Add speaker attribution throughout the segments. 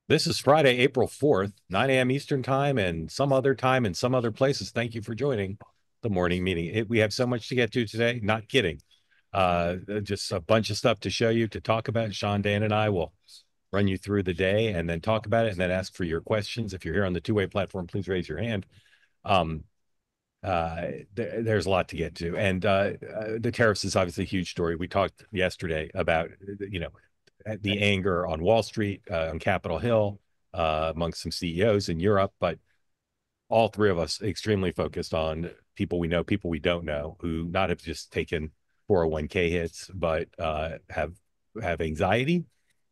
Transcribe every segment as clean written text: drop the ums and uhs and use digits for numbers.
Speaker 1: This is Friday, April 4th, 9 a.m. Eastern time and some other time in some other places. Thank you for joining the morning meeting. We have so much to get to today. Not kidding. Just a bunch of stuff to show you, to talk about. Sean, Dan, and I will run you through the day and then talk about it and then ask for your questions. If you're here on the two-way platform, please raise your hand. Um, there's a lot to get to. And the tariffs is obviously a huge story. We talked yesterday about, the anger on Wall Street, on Capitol Hill, amongst some CEOs in Europe, but all three of us extremely focused on people we know, people we don't know, who not have just taken 401k hits, but have anxiety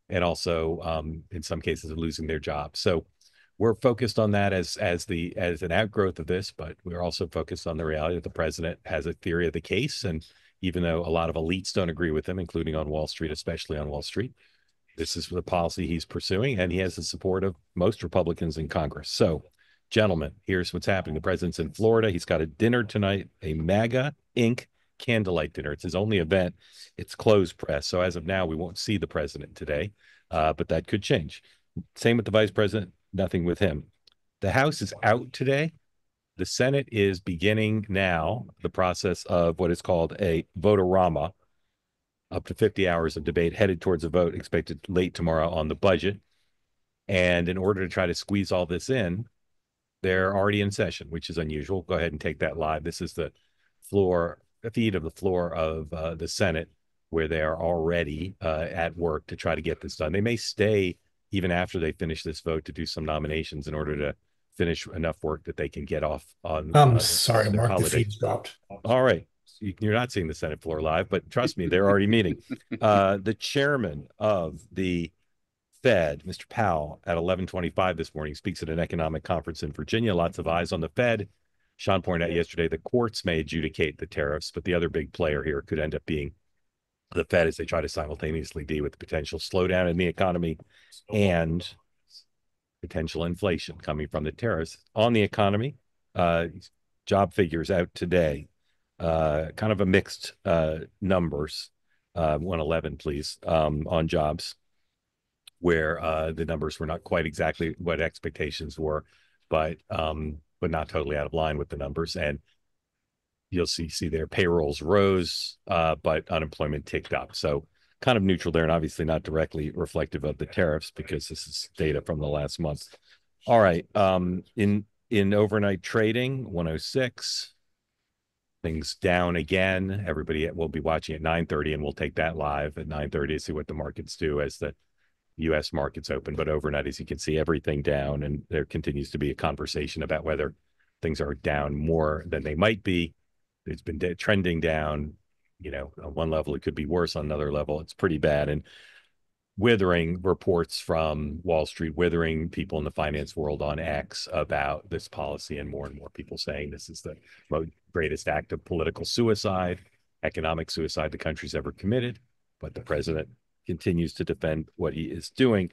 Speaker 1: and also in some cases losing their jobs. So we're focused on that as an outgrowth of this, but we're also focused on the reality that the president has a theory of the case. And even though a lot of elites don't agree with him, including on Wall Street, especially on Wall Street, this is the policy he's pursuing, and he has the support of most Republicans in Congress. So, gentlemen, here's what's happening. The president's in Florida. He's got a dinner tonight, a MAGA Inc. candlelight dinner. It's his only event. It's closed press. So as of now, we won't see the president today, but that could change. Same with the vice president, nothing with him. The House is out today. The Senate is beginning now the process of what is called a vote-a-rama, up to 50 hours of debate headed towards a vote expected late tomorrow on the budget. And in order to try to squeeze all this in, they're already in session, which is unusual. Go ahead and take that live. This is the feed of the floor of the Senate, where they are already at work to try to get this done. They may stay even after they finish this vote to do some nominations in order to finish enough work that they can get off on
Speaker 2: I'm sorry, Mark, the
Speaker 1: holiday.
Speaker 2: feed's dropped.
Speaker 1: All right. You're not seeing the Senate floor live, but trust me, they're already meeting. The chairman of the Fed, Mr. Powell, at 11:25 this morning, speaks at an economic conference in Virginia. Lots of eyes on the Fed. Sean pointed out yesterday the courts may adjudicate the tariffs, but the other big player here could end up being the Fed as they try to simultaneously deal with the potential slowdown in the economy and potential inflation coming from the tariffs on the economy. Job figures out today. Kind of a mixed numbers. 111, please, on jobs, where the numbers were not quite exactly what expectations were, but not totally out of line with the numbers. And you'll see their payrolls rose, but unemployment ticked up. So kind of neutral there, and obviously not directly reflective of the tariffs because this is data from the last month. All right. In overnight trading, 106. Things down again. Everybody will be watching at 9:30, and we'll take that live at 9:30 to see what the markets do as the U.S. markets open. But overnight, as you can see, everything down, and there continues to be a conversation about whether things are down more than they might be. It's been trending down. On one level, it could be worse. On another level, it's pretty bad. And withering reports from Wall Street, withering people in the finance world on X about this policy, and more people saying this is the greatest act of political suicide, economic suicide the country's ever committed. But the president continues to defend what he is doing.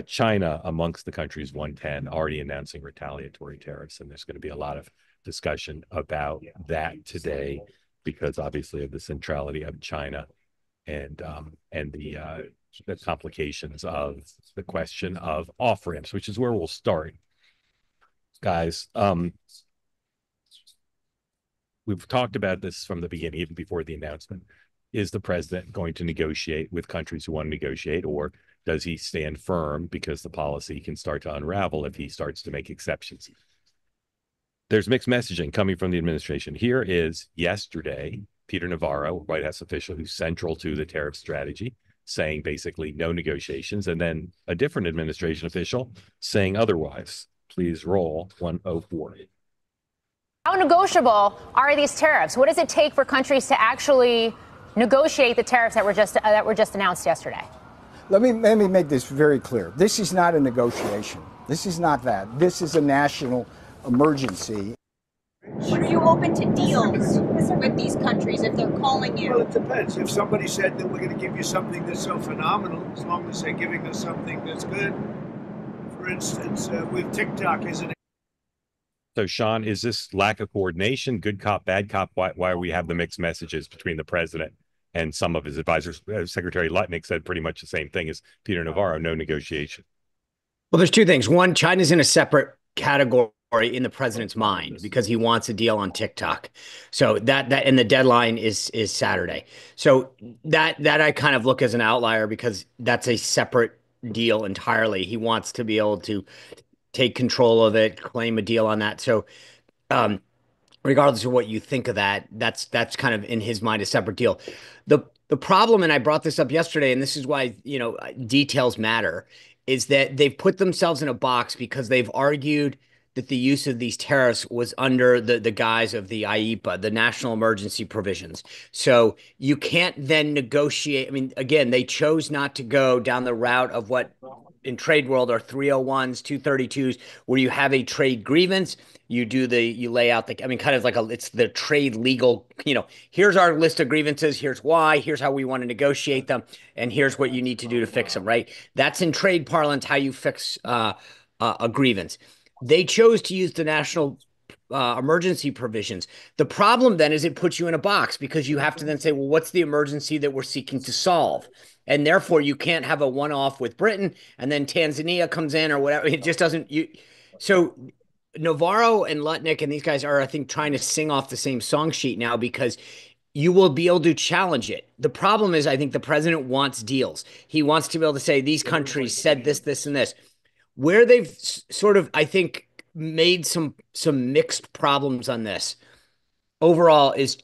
Speaker 1: China, amongst the countries 110, already announcing retaliatory tariffs, and there's going to be a lot of discussion about that today because obviously of the centrality of China and the complications of the question of off ramps, which is where we'll start, guys. We've talked about this from the beginning, even before the announcement. Is the president going to negotiate with countries who want to negotiate, or does he stand firm because the policy can start to unravel if he starts to make exceptions? There's mixed messaging coming from the administration. Here is yesterday, Peter Navarro, White House official who's central to the tariff strategy, saying basically no negotiations, and then a different administration official saying otherwise. Please roll 104.
Speaker 3: How negotiable are these tariffs? What does it take for countries to actually negotiate the tariffs that were just announced yesterday?
Speaker 4: Let me make this very clear. This is not a negotiation. This is not that. This is a national emergency.
Speaker 5: Are you open to deals with these countries if they're calling you?
Speaker 6: Well, it depends. If somebody said that we're going to give you something that's so phenomenal, as long as they're giving us something that's good. For instance, with TikTok as an.
Speaker 1: So, Sean, is this lack of coordination, good cop, bad cop? Why we have the mixed messages between the president and some of his advisors? Secretary Lutnick said pretty much the same thing as Peter Navarro, no negotiation.
Speaker 2: Well, there's two things. One, China's in a separate category in the president's mind because he wants a deal on TikTok. So that and the deadline is Saturday. So that I kind of look as an outlier because that's a separate deal entirely. He wants to be able to take control of it, claim a deal on that. So um, regardless of what you think of that, that's kind of in his mind a separate deal. The problem, and I brought this up yesterday, and this is why, details matter, is that they've put themselves in a box because they've argued that the use of these tariffs was under the guise of the IEPA, the national emergency provisions. So you can't then negotiate. I mean, again, they chose not to go down the route of what in trade world are 301s, 232s, where you have a trade grievance. You lay out the, I mean, kind of like it's the trade legal, here's our list of grievances. Here's why, here's how we want to negotiate them. And here's what you need to do to fix them, right? That's in trade parlance, how you fix a grievance. They chose to use the national emergency provisions. The problem then is it puts you in a box because you have to then say, well, what's the emergency that we're seeking to solve? And therefore, you can't have a one-off with Britain and then Tanzania comes in or whatever. It just doesn't. So Navarro and Lutnick and these guys are, I think, trying to sing off the same song sheet now because you will be able to challenge it. The problem is, I think the president wants deals. He wants to be able to say these countries said this, this, and this. Where they've sort of, I think, made some mixed problems on this overall is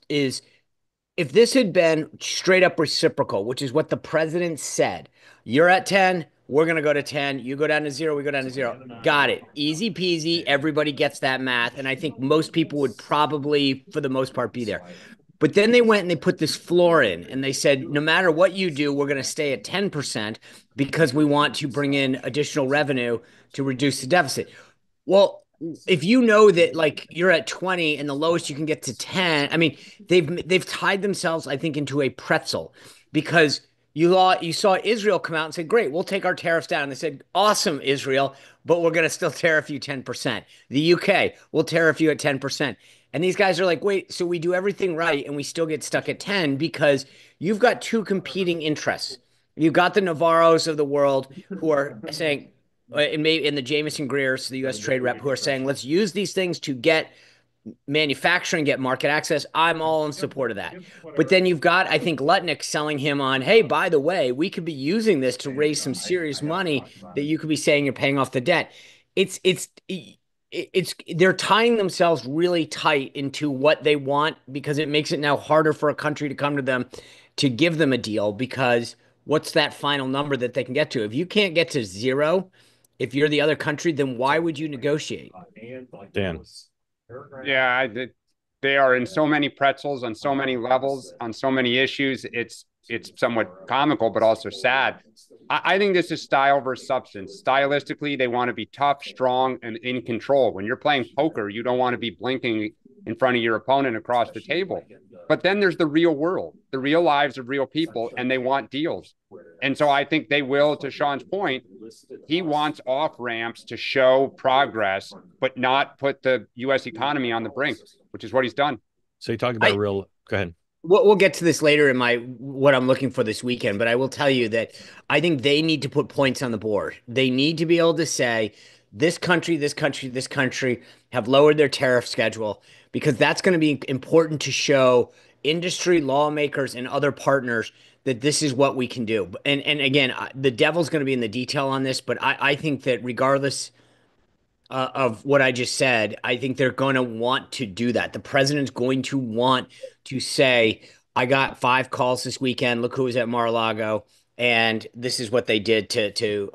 Speaker 2: if this had been straight up reciprocal, which is what the president said, you're at 10, we're going to go to 10, you go down to 0, we go down to 0. Got it. Easy peasy. Everybody gets that math. And I think most people would probably, for the most part, be there. But then they went and they put this floor in and they said, no matter what you do, we're going to stay at 10% because we want to bring in additional revenue to reduce the deficit. Well, if you know that like you're at 20 and the lowest you can get to 10, I mean, they've tied themselves, I think, into a pretzel because you saw Israel come out and say, great, we'll take our tariffs down. And they said, awesome, Israel, but we're going to still tariff you 10%. The UK will tariff you at 10%. And these guys are like, wait, so we do everything right and we still get stuck at 10 because you've got two competing interests. You've got the Navarros of the world who are saying, and maybe in the Jameson Greers, the U.S. trade rep, who are saying, let's use these things to get manufacturing, get market access. I'm all in support of that. But then you've got, I think, Lutnick selling him on, hey, by the way, we could be using this to raise some serious money that you could be saying you're paying off the debt. It's they're tying themselves really tight into what they want because it makes it now harder for a country to come to them to give them a deal because what's that final number that they can get to? If you can't get to 0, if you're the other country, then why would you negotiate?
Speaker 1: Dan.
Speaker 7: Yeah, they are in so many pretzels on so many levels on so many issues. It's somewhat comical, but also sad. I think this is style versus substance. Stylistically, they want to be tough, strong, and in control. When you're playing poker, you don't want to be blinking in front of your opponent across the table. But then there's the real world, the real lives of real people, and they want deals. And so I think they will, to Sean's point, he wants off ramps to show progress, but not put the U.S. economy on the brink, which is what he's done.
Speaker 1: So you talk about go ahead.
Speaker 2: We'll get to this later in what I'm looking for this weekend, but I will tell you that I think they need to put points on the board. They need to be able to say this country, this country, this country have lowered their tariff schedule because that's going to be important to show industry, lawmakers, and other partners that this is what we can do. And again, the devil's going to be in the detail on this, but I think that regardless of what I just said, I think they're going to want to do that. The president's going to want to say, I got 5 calls this weekend. Look who was at Mar-a-Lago. And this is what they did to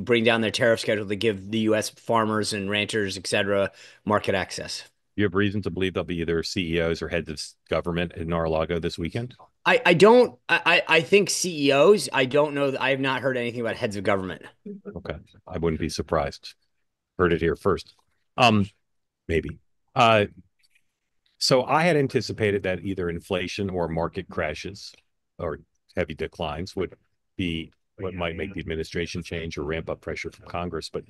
Speaker 2: bring down their tariff schedule to give the U.S. farmers and ranchers, et cetera, market access.
Speaker 1: You have reason to believe there'll be either CEOs or heads of government in Mar-a-Lago this weekend?
Speaker 2: I think CEOs. I don't know. I have not heard anything about heads of government.
Speaker 1: Okay. I wouldn't be surprised. Heard it here first. Maybe. So I had anticipated that either inflation or market crashes or heavy declines would be what might make the administration change or ramp up pressure from Congress. But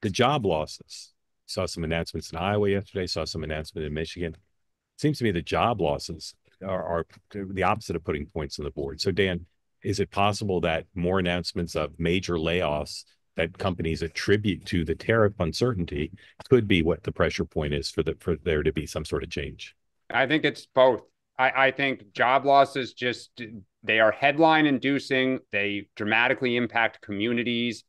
Speaker 1: the job losses, saw some announcements in Iowa yesterday, saw some announcement in Michigan. It seems to me the job losses are the opposite of putting points on the board. So Dan, is it possible that more announcements of major layoffs that companies attribute to the tariff uncertainty could be what the pressure point is for there to be some sort of change.
Speaker 7: I think it's both. I think job losses they are headline inducing. They dramatically impact communities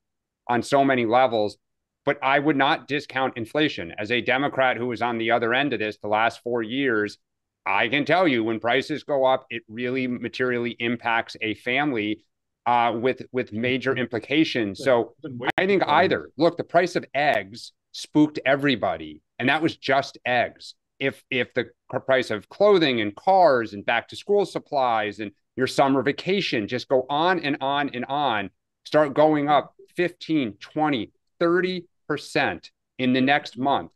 Speaker 7: on so many levels. But I would not discount inflation. As a Democrat who was on the other end of this the last 4 years, I can tell you when prices go up, it really materially impacts a family with major implications. So I think either, look, the price of eggs spooked everybody, and that was just eggs. If the price of clothing and cars and back to school supplies and your summer vacation just go on and on and on, start going up 15, 20, 30% in the next month.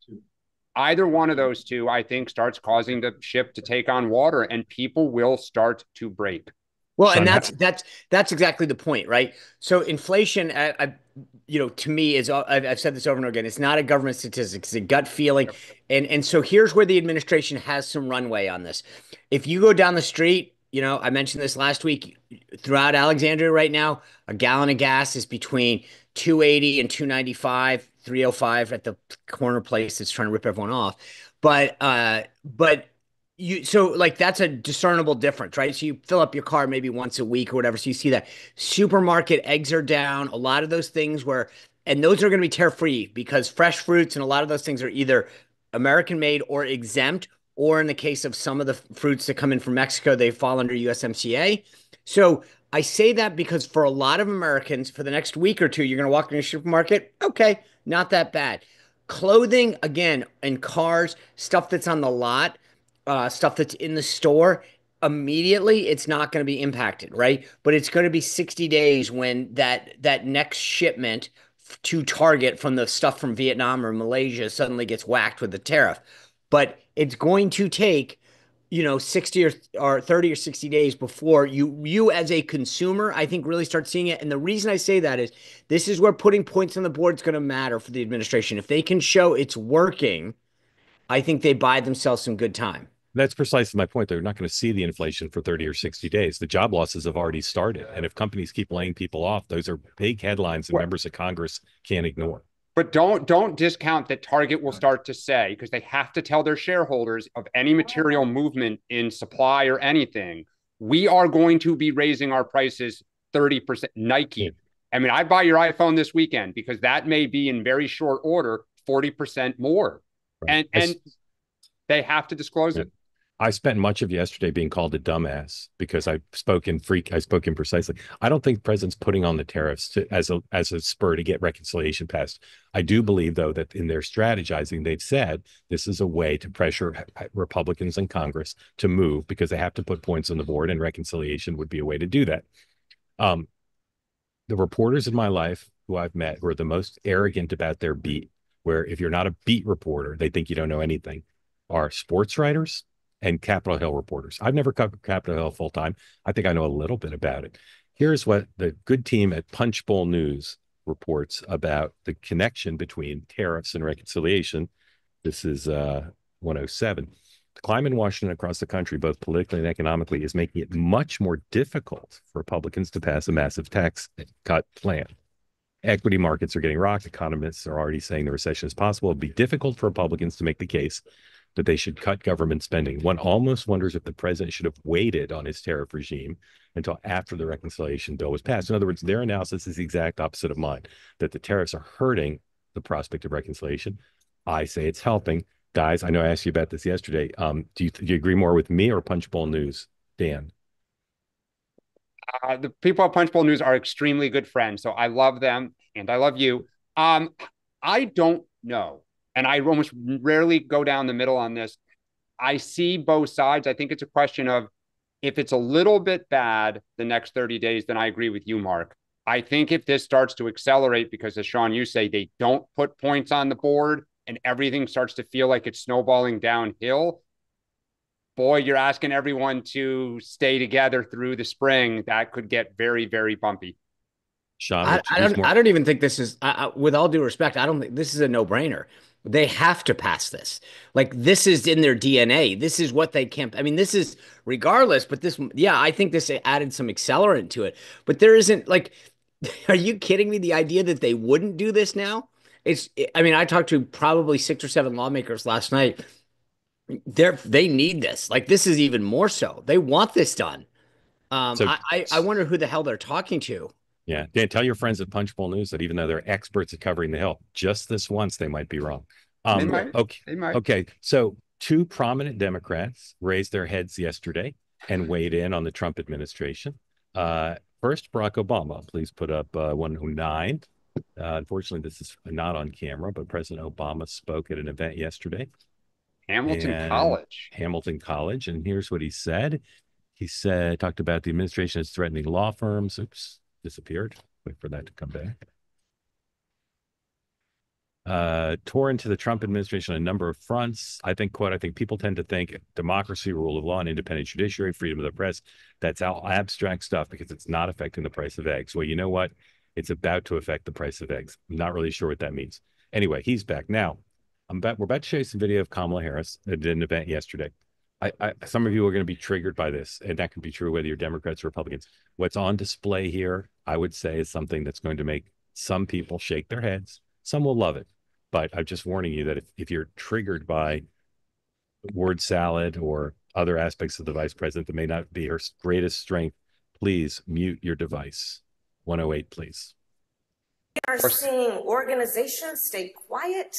Speaker 7: Either one of those two, I think, starts causing the ship to take on water, and people will start to break.
Speaker 2: Well, and that's exactly the point, right? So inflation, to me is I've said this over and over again. It's not a government statistic; it's a gut feeling, and so here's where the administration has some runway on this. If you go down the street, I mentioned this last week. Throughout Alexandria right now, a gallon of gas is between 280 and 295, 305 at the corner place that's trying to rip everyone off. But so like that's a discernible difference, right? So you fill up your car maybe once a week or whatever. So you see that supermarket eggs are down, a lot of those things and those are going to be tariff free because fresh fruits and a lot of those things are either American made or exempt, or in the case of some of the fruits that come in from Mexico, they fall under USMCA. So I say that because for a lot of Americans, for the next week or two, you're going to walk in a supermarket. Okay, not that bad. Clothing, again, and cars, stuff that's on the lot, stuff that's in the store, immediately it's not going to be impacted, right? But it's going to be 60 days when that next shipment to Target from the stuff from Vietnam or Malaysia suddenly gets whacked with the tariff. But it's going to take 60 or 30 or 60 days before you as a consumer, I think, really start seeing it. And the reason I say that is this is where putting points on the board is going to matter for the administration. If they can show it's working, I think they buy themselves some good time.
Speaker 1: That's precisely my point. They're not going to see the inflation for 30 or 60 days. The job losses have already started. And if companies keep laying people off, those are big headlines that members of Congress can't ignore.
Speaker 7: But don't discount that Target will start to say, because they have to tell their shareholders of any material movement in supply or anything, we are going to be raising our prices 30%. Nike. I mean, I buy your iPhone this weekend because that may be in very short order 40% more. Right. And they have to disclose it.
Speaker 1: I spent much of yesterday being called a dumbass because I spoke imprecisely. I don't think the president's putting on the tariffs as a spur to get reconciliation passed. I do believe, though, that in their strategizing, they've said this is a way to pressure Republicans in Congress to move because they have to put points on the board, and reconciliation would be a way to do that. The reporters in my life who I've met who are the most arrogant about their beat, where if you're not a beat reporter, they think you don't know anything, are sports writers and Capitol Hill reporters. I've never covered Capitol Hill full time. I think I know a little bit about it. Here's what the good team at Punchbowl News reports about the connection between tariffs and reconciliation. This is 107. The climate in Washington across the country, both politically and economically, is making it much more difficult for Republicans to pass a massive tax cut plan. Equity markets are getting rocked. Economists are already saying the recession is possible. It'd be difficult for Republicans to make the case that they should cut government spending. One almost wonders if the president should have waited on his tariff regime until after the reconciliation bill was passed. In other words, their analysis is the exact opposite of mine, that the tariffs are hurting the prospect of reconciliation. I say it's helping. Guys, I know I asked you about this yesterday. Do you agree more with me or Punchbowl News, Dan?
Speaker 7: The people at Punchbowl News are extremely good friends, so I love them and I love you. I don't know. And I almost rarely go down the middle on this. I see both sides. I think it's a question of if it's a little bit bad the next 30 days, then I agree with you, Mark. I think if this starts to accelerate, because as Sean, you say, they don't put points on the board and everything starts to feel like it's snowballing downhill, boy, you're asking everyone to stay together through the spring. That could get very, very bumpy.
Speaker 1: Sean,
Speaker 2: I don't even think this is, with all due respect, I don't think this is a no-brainer. They have to pass this. Like, this is in their DNA. This is what they can't. I mean, this is regardless, but I think this added some accelerant to it. But there isn't, like, Are you kidding me? The idea that they wouldn't do this now? I mean, I talked to probably 6 or 7 lawmakers last night. They need this. Like, this is even more so. They want this done.
Speaker 1: So,
Speaker 2: I wonder who the hell they're talking to.
Speaker 1: yeah, Dan, tell your friends at Punchbowl News that even though they're experts at covering the Hill, just this once they might be wrong.
Speaker 7: They might.
Speaker 1: Okay.
Speaker 7: They might.
Speaker 1: Okay. So, two prominent Democrats raised their heads yesterday and weighed in on the Trump administration. First, Barack Obama. Please put up 109. Unfortunately, this is not on camera, but President Obama spoke at an event yesterday.
Speaker 7: Hamilton College.
Speaker 1: Hamilton College. And here's what he said. He said, talked about the administration is threatening law firms. Oops, disappeared. Wait for that to come back. Tore into the Trump administration on a number of fronts. I think people tend to think democracy, rule of law, and independent judiciary, freedom of the press, that's all abstract stuff because it's not affecting the price of eggs. Well, you know what? It's about to affect the price of eggs. I'm not really sure what that means. Anyway, he's back. Now, we're about to show you some video of Kamala Harris at an event yesterday. Some of you are going to be triggered by this, and that can be true whether you're Democrats or Republicans. What's on display here, I would say, is something that's going to make some people shake their heads. Some will love it. But I'm just warning you that if you're triggered by word salad or other aspects of the vice president that may not be her greatest strength, please mute your device. 108, please.
Speaker 8: We are seeing organizations stay quiet.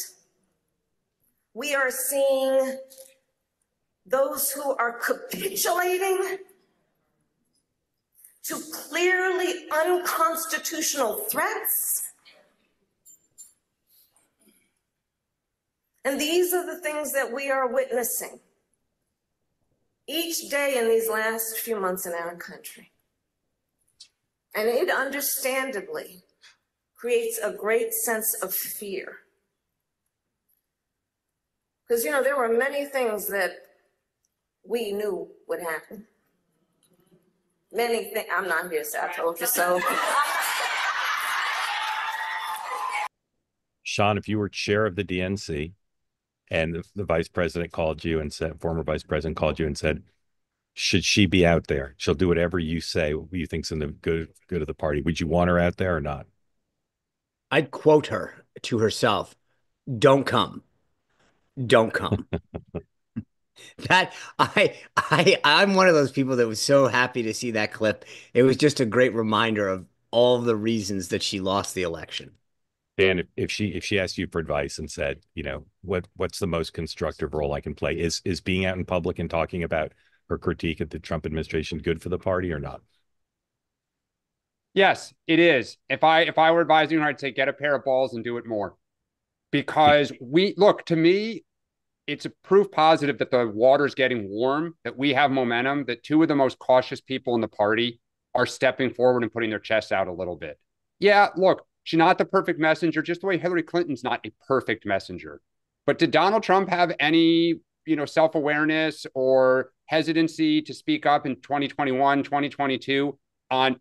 Speaker 8: We are seeing those who are capitulating to clearly unconstitutional threats. And these are the things that we are witnessing each day in these last few months in our country. And it understandably creates a great sense of fear. Because, there were many things that we knew would happen. Many things. I'm not here, so I told you so.
Speaker 1: Sean, if you were chair of the DNC and the vice president called you and said, former vice president called you and said, should she be out there? She'll do whatever you say, what you think's in the good of the party. Would you want her out there or not?
Speaker 2: I'd quote her to herself, "Don't come. Don't come." I'm one of those people that was so happy to see that clip. It was just a great reminder of all the reasons that she lost the election.
Speaker 1: Dan, if she asked you for advice and said, what's the most constructive role I can play? Is being out in public and talking about her critique of the Trump administration good for the party or not?
Speaker 7: Yes, it is. If I were advising her, I'd say get a pair of balls and do it more. Because to me, it's a proof positive that the water's getting warm, that we have momentum, that two of the most cautious people in the party are stepping forward and putting their chests out a little bit. Yeah, look, she's not the perfect messenger, just the way Hillary Clinton's not a perfect messenger. But did Donald Trump have any, self-awareness or hesitancy to speak up in 2021, 2022 on,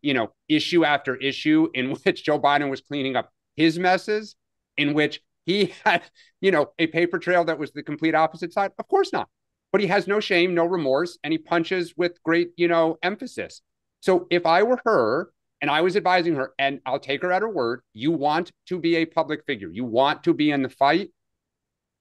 Speaker 7: issue after issue in which Joe Biden was cleaning up his messes, in which he had, a paper trail that was the complete opposite side? Of course not. But he has no shame, no remorse, and he punches with great, emphasis. So if I were her and I was advising her, and I'll take her at her word, you want to be a public figure. You want to be in the fight.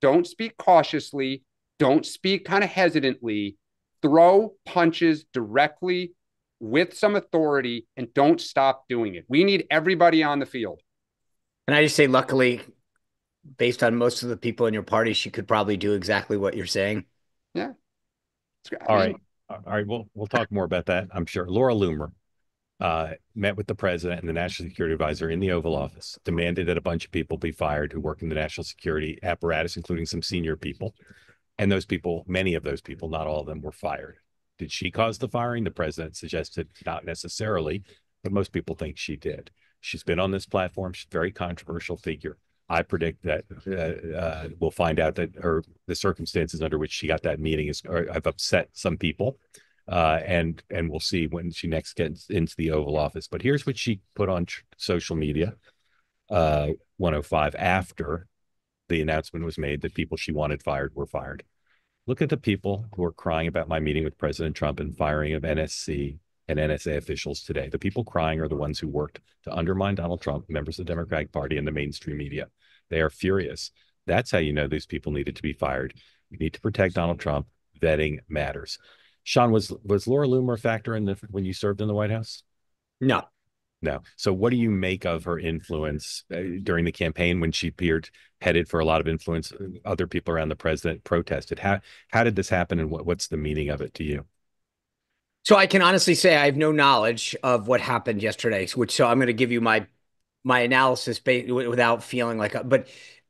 Speaker 7: Don't speak cautiously. Don't speak kind of hesitantly. Throw punches directly with some authority and don't stop doing it. We need everybody on the field.
Speaker 2: And I just say, luckily, based on most of the people in your party, she could probably do exactly what you're saying.
Speaker 7: Yeah.
Speaker 1: All right. We'll talk more about that, I'm sure. Laura Loomer met with the president and the national security advisor in the Oval Office, demanded that a bunch of people be fired who work in the national security apparatus, including some senior people. And those people, many of those people, not all of them, were fired. Did she cause the firing? The president suggested not necessarily, but most people think she did. She's been on this platform. She's a very controversial figure. I predict that we'll find out that the circumstances under which she got that meeting have upset some people, and we'll see when she next gets into the Oval Office. But here's what she put on social media, 105, after the announcement was made that people she wanted fired were fired. Look at the people who are crying about my meeting with President Trump and firing of NSC and NSA officials today. The people crying are the ones who worked to undermine Donald Trump, members of the Democratic Party, and the mainstream media. They are furious. That's how you know these people needed to be fired. We need to protect Donald Trump. Vetting matters. Sean, was Laura Loomer a factor in when you served in the White House?
Speaker 2: No.
Speaker 1: No. So what do you make of her influence during the campaign when she appeared headed for a lot of influence? Other people around the president protested. How did this happen, and what's the meaning of it to you?
Speaker 2: So I can honestly say I have no knowledge of what happened yesterday, so I'm going to give you my analysis without feeling like but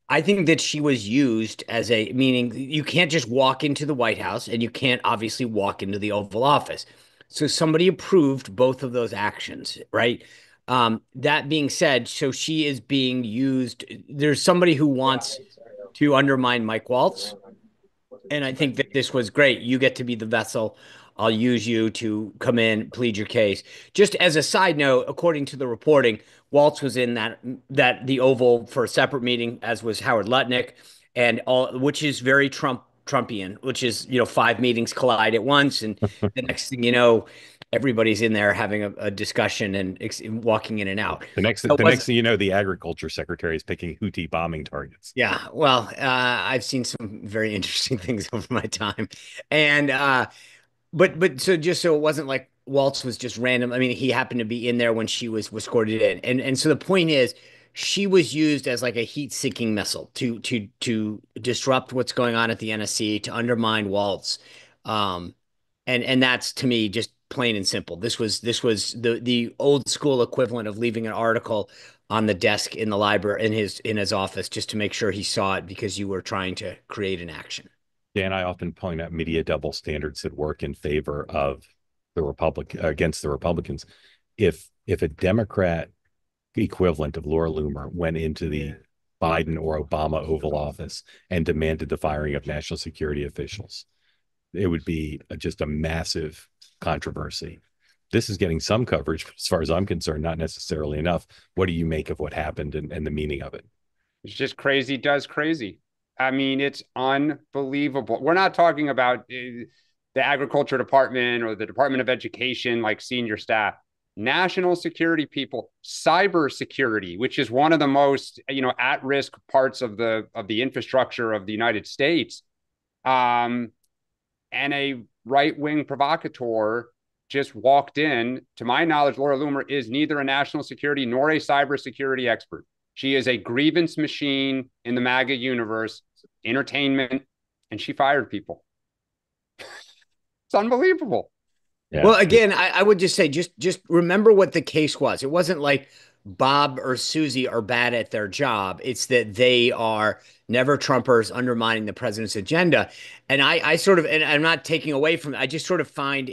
Speaker 2: I think that she was used as meaning you can't just walk into the White House and you can't obviously walk into the Oval Office. So somebody approved both of those actions, right? That being said, so she is being used. There's somebody who wants to undermine Mike Waltz. And I think that this was great. You get to be the vessel. I'll use you to come in, plead your case. Just as a side note, according to the reporting, Waltz was in the Oval for a separate meeting, as was Howard Lutnick, and all, which is very Trumpian, which is 5 meetings collide at once, and the next thing you know, everybody's in there having a discussion and walking in and out.
Speaker 1: Next thing you know, the agriculture secretary is picking Houthi bombing targets.
Speaker 2: Yeah, well, I've seen some very interesting things over my time, and but so just so it wasn't like Waltz was just random. I mean, he happened to be in there when she was escorted in, and so the point is, she was used as like a heat-seeking missile to disrupt what's going on at the NSC, to undermine Waltz, and that's to me just plain and simple. This was the old school equivalent of leaving an article on the desk in the library in his office just to make sure he saw it because you were trying to create an action.
Speaker 1: Dan, I often point out media double standards that work in favor of against the Republicans. If a Democrat equivalent of Laura Loomer went into the Biden or Obama Oval Office and demanded the firing of national security officials, it would be just a massive controversy. This is getting some coverage, as far as I'm concerned, not necessarily enough. What do you make of what happened and the meaning of it?
Speaker 7: It's just crazy does crazy. I mean, it's unbelievable. We're not talking about the agriculture department or the Department of Education, like senior staff. National security people, cyber security, which is one of the most at-risk parts of the infrastructure of the United States, and a right-wing provocateur just walked in. To my knowledge, Laura Loomer is neither a national security nor a cybersecurity expert. She is a grievance machine in the MAGA universe, entertainment, and she fired people. It's unbelievable.
Speaker 2: Yeah. Well, again, I would just say, just remember what the case was. It wasn't like Bob or Susie are bad at their job. It's that they are never Trumpers undermining the president's agenda. And I sort of, and I'm not taking away from it, I just sort of find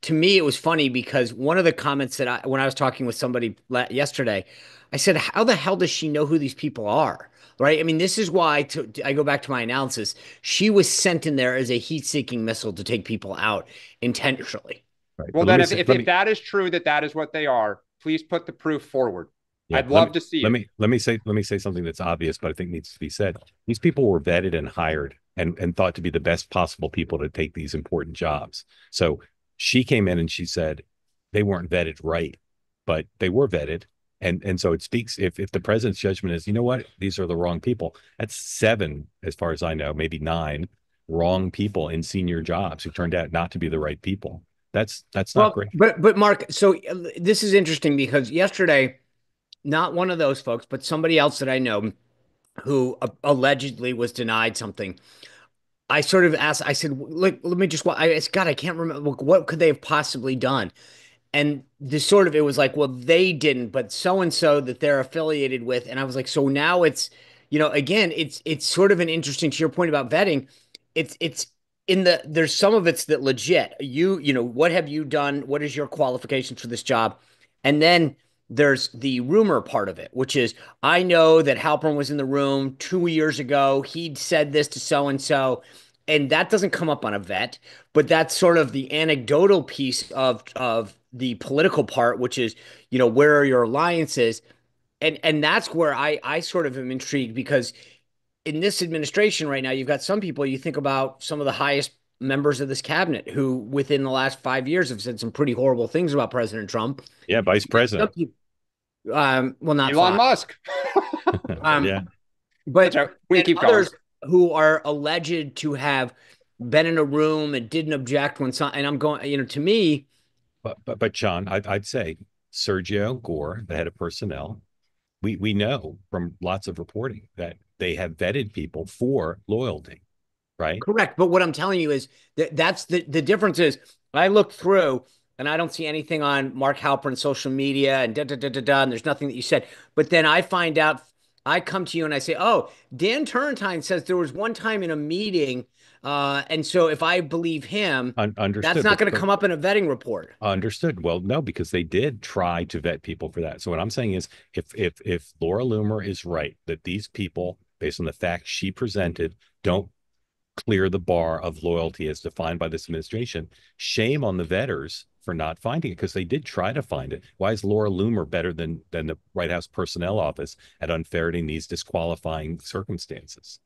Speaker 2: to me, it was funny because one of the comments that when I was talking with somebody yesterday, I said, how the hell does she know who these people are? Right. I mean, this is why I go back to my analysis. She was sent in there as a heat-seeking missile to take people out intentionally.
Speaker 1: Right.
Speaker 7: Well, then if that is true, that is what they are, please put the proof forward. Yeah, I'd love to see it.
Speaker 1: Let me say something that's obvious, but I think needs to be said. These people were vetted and hired and thought to be the best possible people to take these important jobs. So she came in and she said they weren't vetted right, but they were vetted. And so it speaks, if the president's judgment is, you know what, these are the wrong people, that's 7, as far as I know, maybe 9 wrong people in senior jobs who turned out not to be the right people. That's not great.
Speaker 2: But Mark, so this is interesting because yesterday, not one of those folks, but somebody else that I know who allegedly was denied something. I sort of asked, I said, let me just, I can't remember, what could they have possibly done? And it was like, well, they didn't, but so-and-so that they're affiliated with. And I was like, so now it's, again, it's sort of an interesting, to your point about vetting. It's there's some of it's that legit, what have you done? What is your qualifications for this job? And then there's the rumor part of it, which is, I know that Halperin was in the room 2 years ago. He'd said this to so-and-so. And that doesn't come up on a vet, but that's sort of the anecdotal piece of the political part, which is, where are your alliances? And that's where I sort of am intrigued because in this administration right now, you've got some people, you think about some of the highest members of this cabinet who, within the last 5 years, have said some pretty horrible things about President Trump.
Speaker 1: Yeah, vice president.
Speaker 2: Well, not
Speaker 7: Elon
Speaker 2: five.
Speaker 7: Musk.
Speaker 1: Yeah.
Speaker 2: But
Speaker 7: right. We keep
Speaker 2: others
Speaker 7: going.
Speaker 2: who are alleged to have been in a room and didn't object when some, and I'm going, to me.
Speaker 1: But John, I'd say Sergio Gore, the head of personnel, we know from lots of reporting that they have vetted people for loyalty, right?
Speaker 2: Correct. But what I'm telling you is that's the difference is I look through and I don't see anything on Mark Halperin's social media and and there's nothing that you said. But then I find out, I come to you and I say, oh, Dan Turrentine says there was one time in a meeting. And so if I believe him,
Speaker 1: Understood,
Speaker 2: that's not going to come up in a vetting report.
Speaker 1: Understood. Well, no, because they did try to vet people for that. So what I'm saying is if Laura Loomer is right, that these people, based on the facts she presented, don't clear the bar of loyalty as defined by this administration, shame on the vetters for not finding it, because they did try to find it. Why is Laura Loomer better than the White House Personnel Office at unferreting these disqualifying circumstances?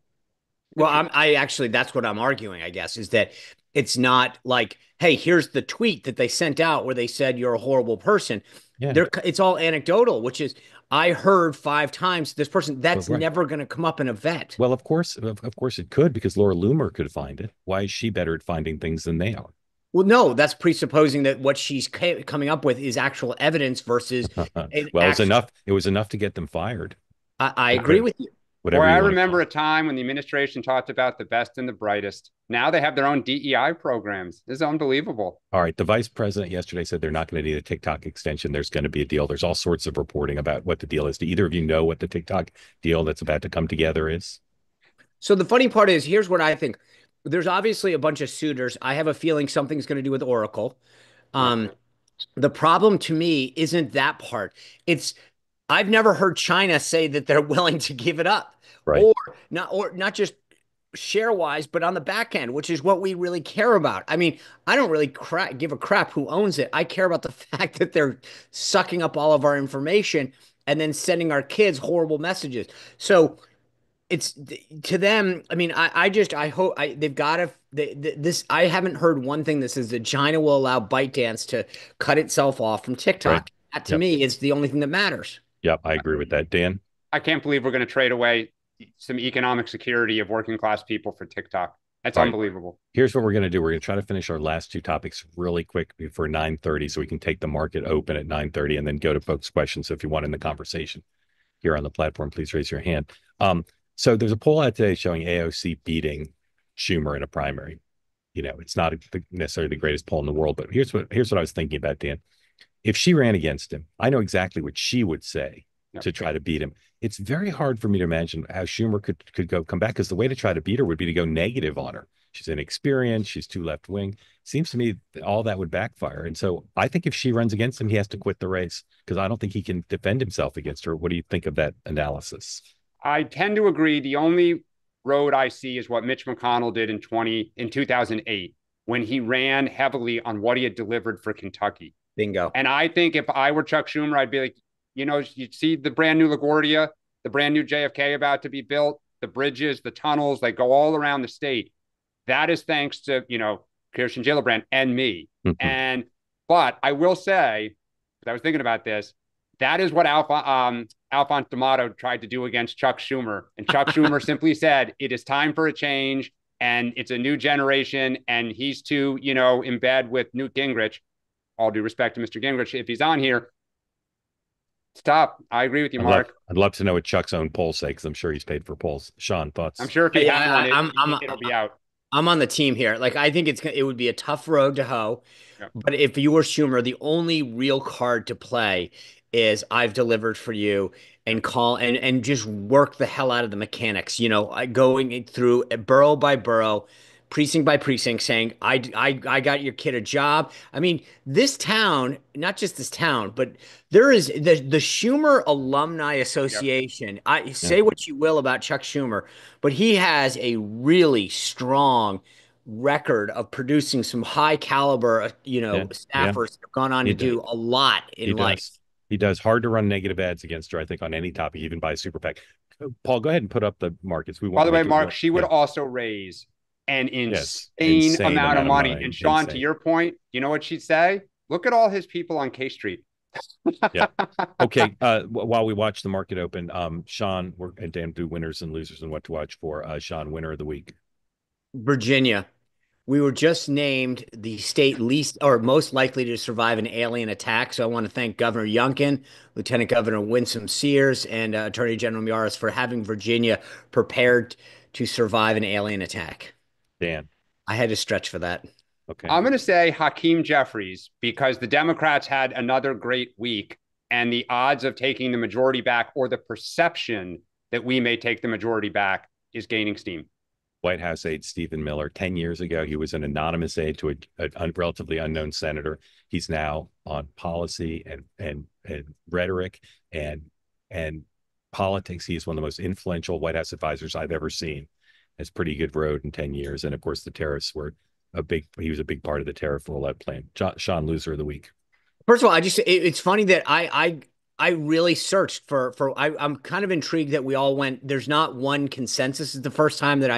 Speaker 2: Well, I actually, that's what I'm arguing, I guess, is that it's not like, hey, here's the tweet that they sent out where they said you're a horrible person.
Speaker 1: Yeah.
Speaker 2: It's all anecdotal, which is, I heard 5 times this person. That's
Speaker 1: Right.
Speaker 2: never going to come up in a vet.
Speaker 1: Well, of course it could, because Laura Loomer could find it. Why is she better at finding things than they are?
Speaker 2: Well, no, that's presupposing that what she's coming up with is actual evidence versus.
Speaker 1: Well, it was enough. It was enough to get them fired.
Speaker 2: I agree with you.
Speaker 7: Or I remember a time when the administration talked about the best and the brightest. Now they have their own DEI programs. This is unbelievable.
Speaker 1: All right. The vice president yesterday said they're not going to need a TikTok extension. There's going to be a deal. There's all sorts of reporting about what the deal is. Do either of you know what the TikTok deal that's about to come together is?
Speaker 2: So the funny part is, here's what I think. There's obviously a bunch of suitors. I have a feeling something's going to do with Oracle. The problem to me isn't that part. I've never heard China say that they're willing to give it up,
Speaker 1: right?
Speaker 2: Or not just share wise, but on the back end, which is what we really care about. I mean, I don't really give a crap who owns it. I care about the fact that they're sucking up all of our information and then sending our kids horrible messages. So it's to them. I mean, I hope they've got to this. I haven't heard one thing that says that China will allow ByteDance to cut itself off from TikTok.
Speaker 1: Right.
Speaker 2: That to me is the only thing that matters.
Speaker 1: Yep, I agree with that. Dan?
Speaker 7: I can't believe we're going to trade away some economic security of working class people for TikTok. That's unbelievable.
Speaker 1: Here's what we're going to do. We're going to try to finish our last 2 topics really quick before 9:30, so we can take the market open at 9:30 and then go to folks' questions. So if you want in the conversation here on the platform, please raise your hand. So there's a poll out today showing AOC beating Schumer in a primary. It's not necessarily the greatest poll in the world, but here's what I was thinking about, Dan. If she ran against him, I know exactly what she would say to try to beat him. It's very hard for me to imagine how Schumer could come back, because the way to try to beat her would be to go negative on her. She's inexperienced. She's too left wing. Seems to me all that would backfire. And so I think if she runs against him, he has to quit the race, because I don't think he can defend himself against her. What do you think of that analysis?
Speaker 7: I tend to agree. The only road I see is what Mitch McConnell did in 2008, when he ran heavily on what he had delivered for Kentucky.
Speaker 2: Bingo.
Speaker 7: And I think if I were Chuck Schumer, I'd be like, you'd see the brand new LaGuardia, the brand new JFK about to be built, the bridges, the tunnels, they go all around the state. That is thanks to, Kirsten Gillibrand and me.
Speaker 1: Mm-hmm.
Speaker 7: But I will say, because I was thinking about this, that is what Alphonse D'Amato tried to do against Chuck Schumer. And Chuck Schumer simply said, it is time for a change, and it's a new generation, and he's too, in bed with Newt Gingrich. All due respect to Mr. Gingrich, if he's on here, it's tough. I agree with you, Mark.
Speaker 1: I'd love to know what Chuck's own polls say, because I'm sure he's paid for polls. Sean, thoughts?
Speaker 7: I'm sure if he had one, it'll be out.
Speaker 2: I'm on the team here. Like, I think it would be a tough road to hoe. Yep. But if you were Schumer, the only real card to play is I've delivered for you, and call and just work the hell out of the mechanics, going through borough by borough, precinct by precinct, saying, I got your kid a job. I mean, this town, not just this town, but there is the Schumer Alumni Association. Yep. Say what you will about Chuck Schumer, but he has a really strong record of producing some high caliber, staffers that have gone on to do a lot in life.
Speaker 1: He does. Hard to run negative ads against her, I think, on any topic, even by a super PAC. Paul, go ahead and put up the markets.
Speaker 7: By the way, Mark, she would also raise an
Speaker 1: Yes,
Speaker 7: insane amount of money. And Sean,
Speaker 1: insane.
Speaker 7: to your point, you know what she'd say? Look at all his people on K Street.
Speaker 1: Yeah. Okay. While we watch the market open, Sean, and Dan do winners and losers and what to watch for. Sean, winner of the week.
Speaker 2: Virginia. We were just named the state least or most likely to survive an alien attack. So I want to thank Governor Youngkin, Lieutenant Governor Winsome Sears, and Attorney General Miares for having Virginia prepared to survive an alien attack.
Speaker 1: Dan.
Speaker 2: I had to stretch for that.
Speaker 1: Okay.
Speaker 7: I'm going to say Hakeem Jeffries because the Democrats had another great week, and the odds of taking the majority back, or the perception that we may take the majority back, is gaining steam.
Speaker 1: White House aide Stephen Miller. 10 years ago, he was an anonymous aide to a relatively unknown senator. He's now on policy and rhetoric and politics. He's one of the most influential White House advisors I've ever seen. It's pretty good road in 10 years. And of course, the tariffs were he was a big part of the tariff rollout plan. Sean, loser of the week.
Speaker 2: First of all, it's funny that I really searched I'm kind of intrigued that we all went, there's not one consensus. It's the first time that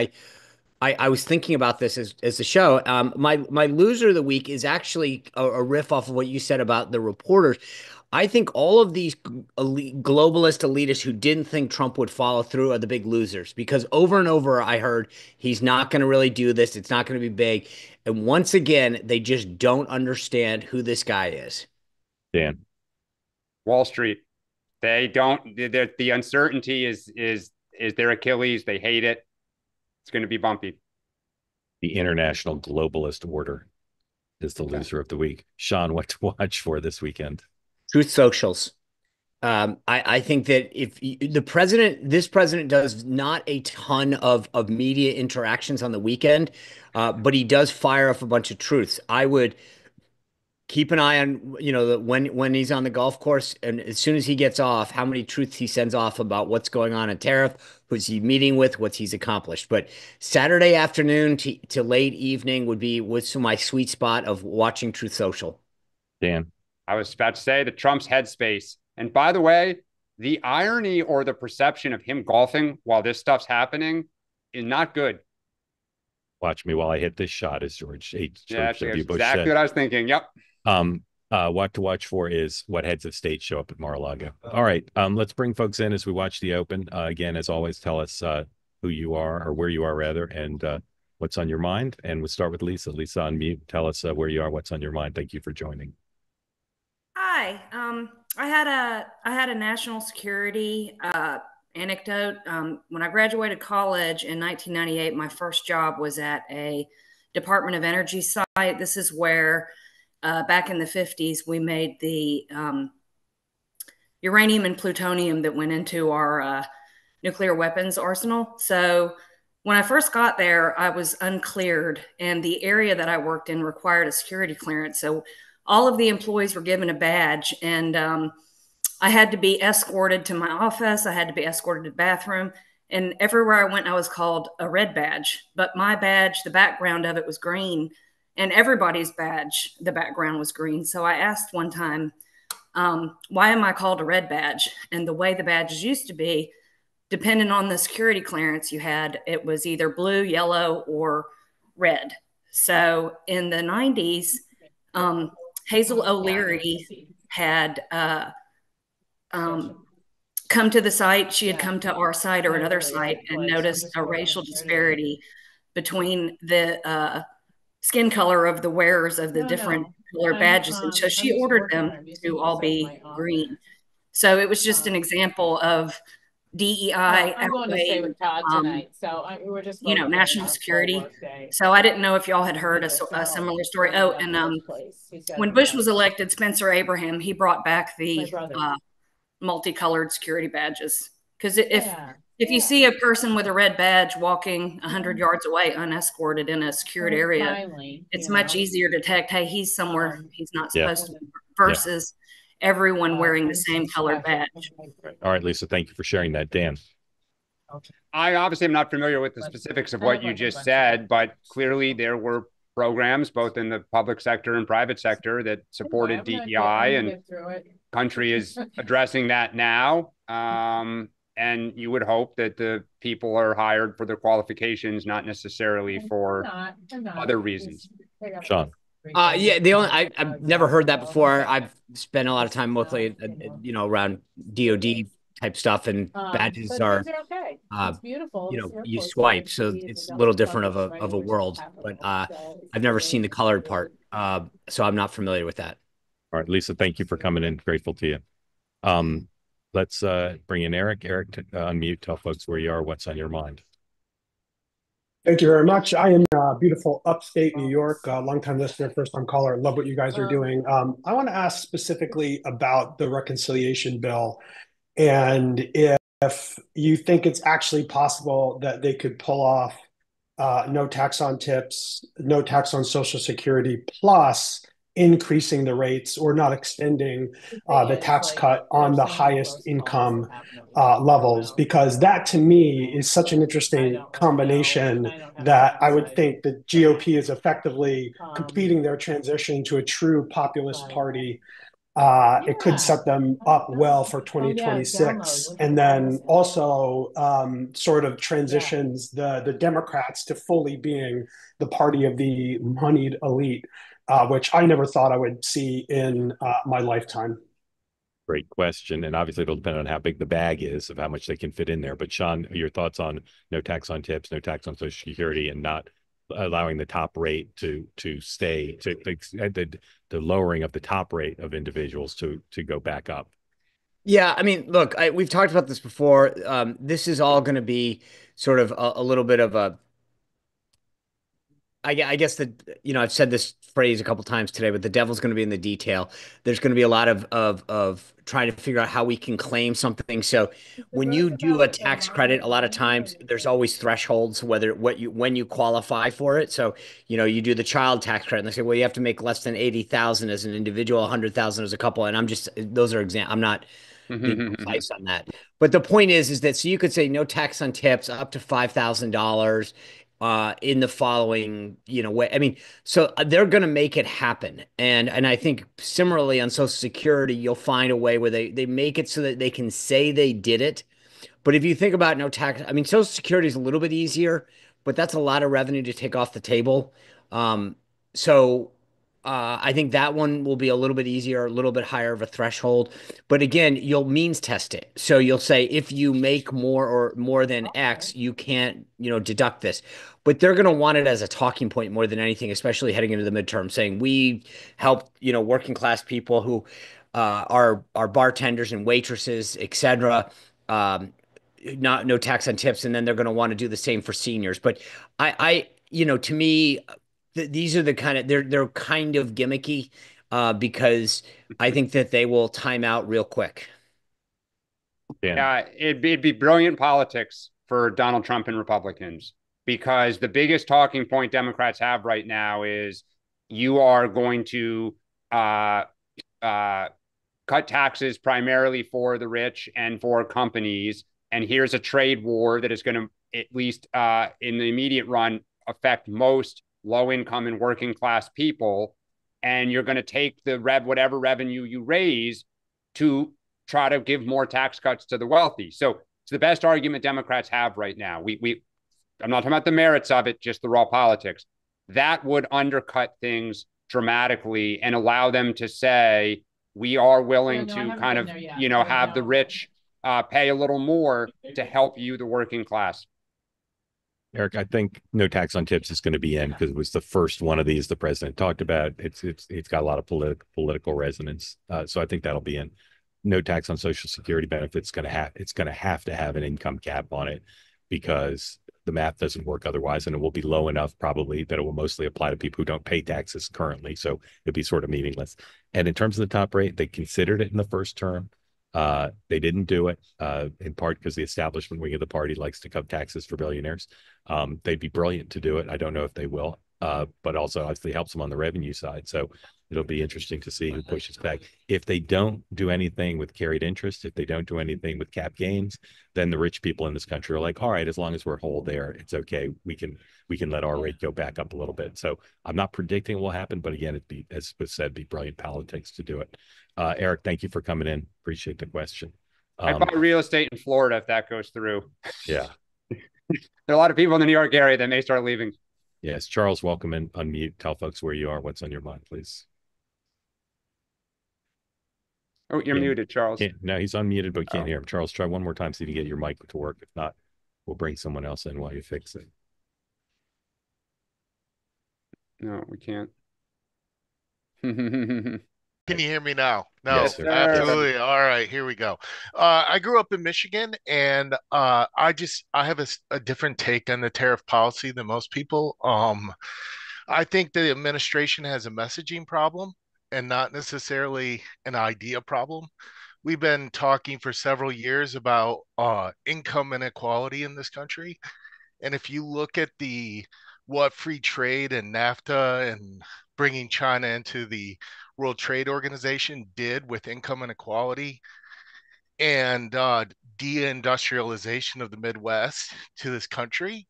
Speaker 2: I was thinking about this as the show. My loser of the week is actually a riff off of what you said about the reporters. I think all of these globalist elitists who didn't think Trump would follow through are the big losers, because over and over I heard he's not going to really do this. It's not going to be big. And once again, they just don't understand who this guy is.
Speaker 1: Dan.
Speaker 7: Wall Street. They don't. The uncertainty is their Achilles. They hate it. It's going to be bumpy.
Speaker 1: The international globalist order is the loser of the week. Sean, what to watch for this weekend?
Speaker 2: Truth Socials. I think that if this president does not a ton of media interactions on the weekend, but he does fire off a bunch of truths. I would keep an eye on, when he's on the golf course, and as soon as he gets off, how many truths he sends off about what's going on in tariff, who's he meeting with, what he's accomplished. But Saturday afternoon to late evening would be what's my sweet spot of watching Truth Social.
Speaker 1: Dan.
Speaker 7: I was about to say the Trump's headspace. And by the way, the irony or the perception of him golfing while this stuff's happening is not good.
Speaker 1: Watch me while I hit this shot, as George W. Bush
Speaker 7: exactly
Speaker 1: said.
Speaker 7: What I was thinking. Yep.
Speaker 1: What to watch for is what heads of state show up at Mar-a-Lago. All right. Let's bring folks in as we watch the Open. Again, as always, tell us who you are, or where you are rather, and what's on your mind. And we'll start with Lisa. Lisa, unmute. Tell us where you are, what's on your mind. Thank you for joining.
Speaker 9: Hi. I had a national security anecdote. When I graduated college in 1998, my first job was at a Department of Energy site. This is where back in the 50s, we made the uranium and plutonium that went into our nuclear weapons arsenal. So when I first got there, I was uncleared, and the area that I worked in required a security clearance. So all of the employees were given a badge, and I had to be escorted to my office. I had to be escorted to the bathroom, and everywhere I went, I was called a red badge. But my badge, the background of it was green, and everybody's badge, the background was green. So I asked one time, why am I called a red badge? And the way the badges used to be, depending on the security clearance you had, it was either blue, yellow, or red. So in the 90s, Hazel O'Leary had come to the site. She had come to our site or another site and noticed a racial disparity between the skin color of the wearers of the different color badges. And so she ordered them to all be green. So it was just an example of DEI
Speaker 10: I'm going to stay with Todd tonight, so we're just
Speaker 9: national security. So I didn't know if y'all had heard a similar story. Oh, and when Bush was elected, Spencer Abraham, he brought back the multicolored security badges, because if you see a person with a red badge walking 100 yards away unescorted in a secured area, it's much easier to detect, hey, he's somewhere he's not supposed to be, versus everyone wearing the same colored badge.
Speaker 1: All right, Lisa, thank you for sharing that. Dan.
Speaker 7: I obviously am not familiar with the specifics of what you just said, but clearly there were programs both in the public sector and private sector that supported DEI, and country is addressing that now. And you would hope that the people are hired for their qualifications, not necessarily for other reasons.
Speaker 1: Sean.
Speaker 2: Yeah, I've never heard that before. I've spent a lot of time mostly, around DoD type stuff, and badges are
Speaker 10: okay. It's beautiful.
Speaker 2: you swipe, so it's a little different of a world. But I've never seen the colored part, so I'm not familiar with that.
Speaker 1: All right, Lisa, thank you for coming in. Grateful to you. Let's bring in Eric. Eric, unmute. Tell folks where you are. What's on your mind?
Speaker 11: Thank you very much. I am beautiful upstate New York, longtime listener, first-time caller. Love what you guys are doing. I want to ask specifically about the reconciliation bill, and if you think it's actually possible that they could pull off no tax on tips, no tax on Social Security, plus increasing the rates or not extending the tax cut on the highest income levels, because that to me is such an interesting combination that I would think the GOP is effectively completing their transition to a true populist party. It could set them up well for 2026, and then also sort of transitions the Democrats to fully being the party of the moneyed elite, which I never thought I would see in my lifetime.
Speaker 1: Great question. And obviously it'll depend on how big the bag is of how much they can fit in there. But Sean, your thoughts on no tax on tips, no tax on Social Security, and not allowing the top rate to stay, to the lowering of the top rate of individuals to go back up?
Speaker 2: Yeah, I mean, look, we've talked about this before. This is all going to be sort of a little bit of a, I guess that, I've said this phrase a couple times today, but the devil's going to be in the detail. There's going to be a lot of trying to figure out how we can claim something. So when you do a tax credit, a lot of times there's always thresholds, when you qualify for it. So, you do the child tax credit and they say, well, you have to make less than 80,000 as an individual, 100,000 as a couple. And those are I'm not being precise on that. But the point is that, so you could say no tax on tips up to $5,000 in the following, way. I mean, so they're going to make it happen. And I think similarly on Social Security, you'll find a way where they make it so that they can say they did it. But if you think about no tax, I mean, Social Security is a little bit easier, but that's a lot of revenue to take off the table. So I think that one will be a little bit easier, a little bit higher of a threshold. But again, you'll means test it. So you'll say if you make more than X, you can't, deduct this. But they're going to want it as a talking point more than anything, especially heading into the midterm, saying we help, working class people who are bartenders and waitresses, etc. No tax on tips, and then they're going to want to do the same for seniors. But to me, these are the kind of they're kind of gimmicky because I think that they will time out real quick.
Speaker 7: Yeah, it'd be brilliant politics for Donald Trump and Republicans, because the biggest talking point Democrats have right now is you are going to cut taxes primarily for the rich and for companies. And here's a trade war that is going to, at least in the immediate run, affect most low-income and working class people. And you're going to take whatever revenue you raise to try to give more tax cuts to the wealthy. So it's the best argument Democrats have right now. I'm not talking about the merits of it, just the raw politics. That would undercut things dramatically and allow them to say, we are willing to kind of, have the rich pay a little more to help you, the working class.
Speaker 1: Eric, I think no tax on tips is going to be in because it was the first one of these the president talked about. It's got a lot of political resonance, so I think that'll be in. No tax on Social Security benefits it's going to have to have an income cap on it, because the math doesn't work otherwise, and it will be low enough probably that it will mostly apply to people who don't pay taxes currently. So it'd be sort of meaningless. And in terms of the top rate, they considered it in the first term. They didn't do it, in part because the establishment wing of the party likes to cut taxes for billionaires. They'd be brilliant to do it. I don't know if they will, but also obviously helps them on the revenue side. So it'll be interesting to see who pushes back. If they don't do anything with carried interest, if they don't do anything with cap gains, then the rich people in this country are like, all right, as long as we're whole there, it's okay. We can let our rate go back up a little bit. So I'm not predicting it will happen, but again, as was said, be brilliant politics to do it. Eric, thank you for coming in. Appreciate the question.
Speaker 7: I buy real estate in Florida if that goes through.
Speaker 1: Yeah.
Speaker 7: There are a lot of people in the New York area that may start leaving.
Speaker 1: Yes. Charles, welcome and unmute. Tell folks where you are. What's on your mind, please.
Speaker 7: Oh, you're muted, Charles.
Speaker 1: No, he's unmuted, but we can't hear him. Charles, try one more time, see if you can get your mic to work. If not, we'll bring someone else in while you fix it.
Speaker 7: No, we can't.
Speaker 12: Can you hear me now? No,
Speaker 1: yes,
Speaker 12: absolutely. All right, here we go. I grew up in Michigan, and I have a different take on the tariff policy than most people. I think the administration has a messaging problem and not necessarily an idea problem. We've been talking for several years about income inequality in this country, and if you look at what free trade and NAFTA and bringing China into the World Trade Organization did with income inequality and deindustrialization of the Midwest to this country,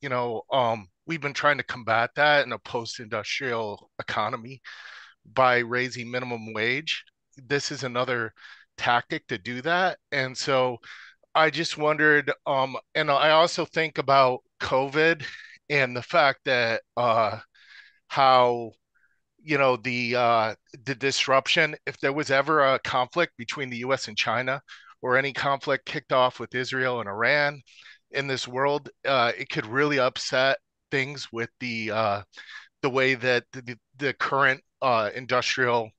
Speaker 12: we've been trying to combat that in a post-industrial economy by raising minimum wage. This is another tactic to do that. And so I just wondered, and I also think about COVID and the fact that how the disruption, if there was ever a conflict between the US and China, or any conflict kicked off with Israel and Iran in this world, it could really upset things with the way that the current industrial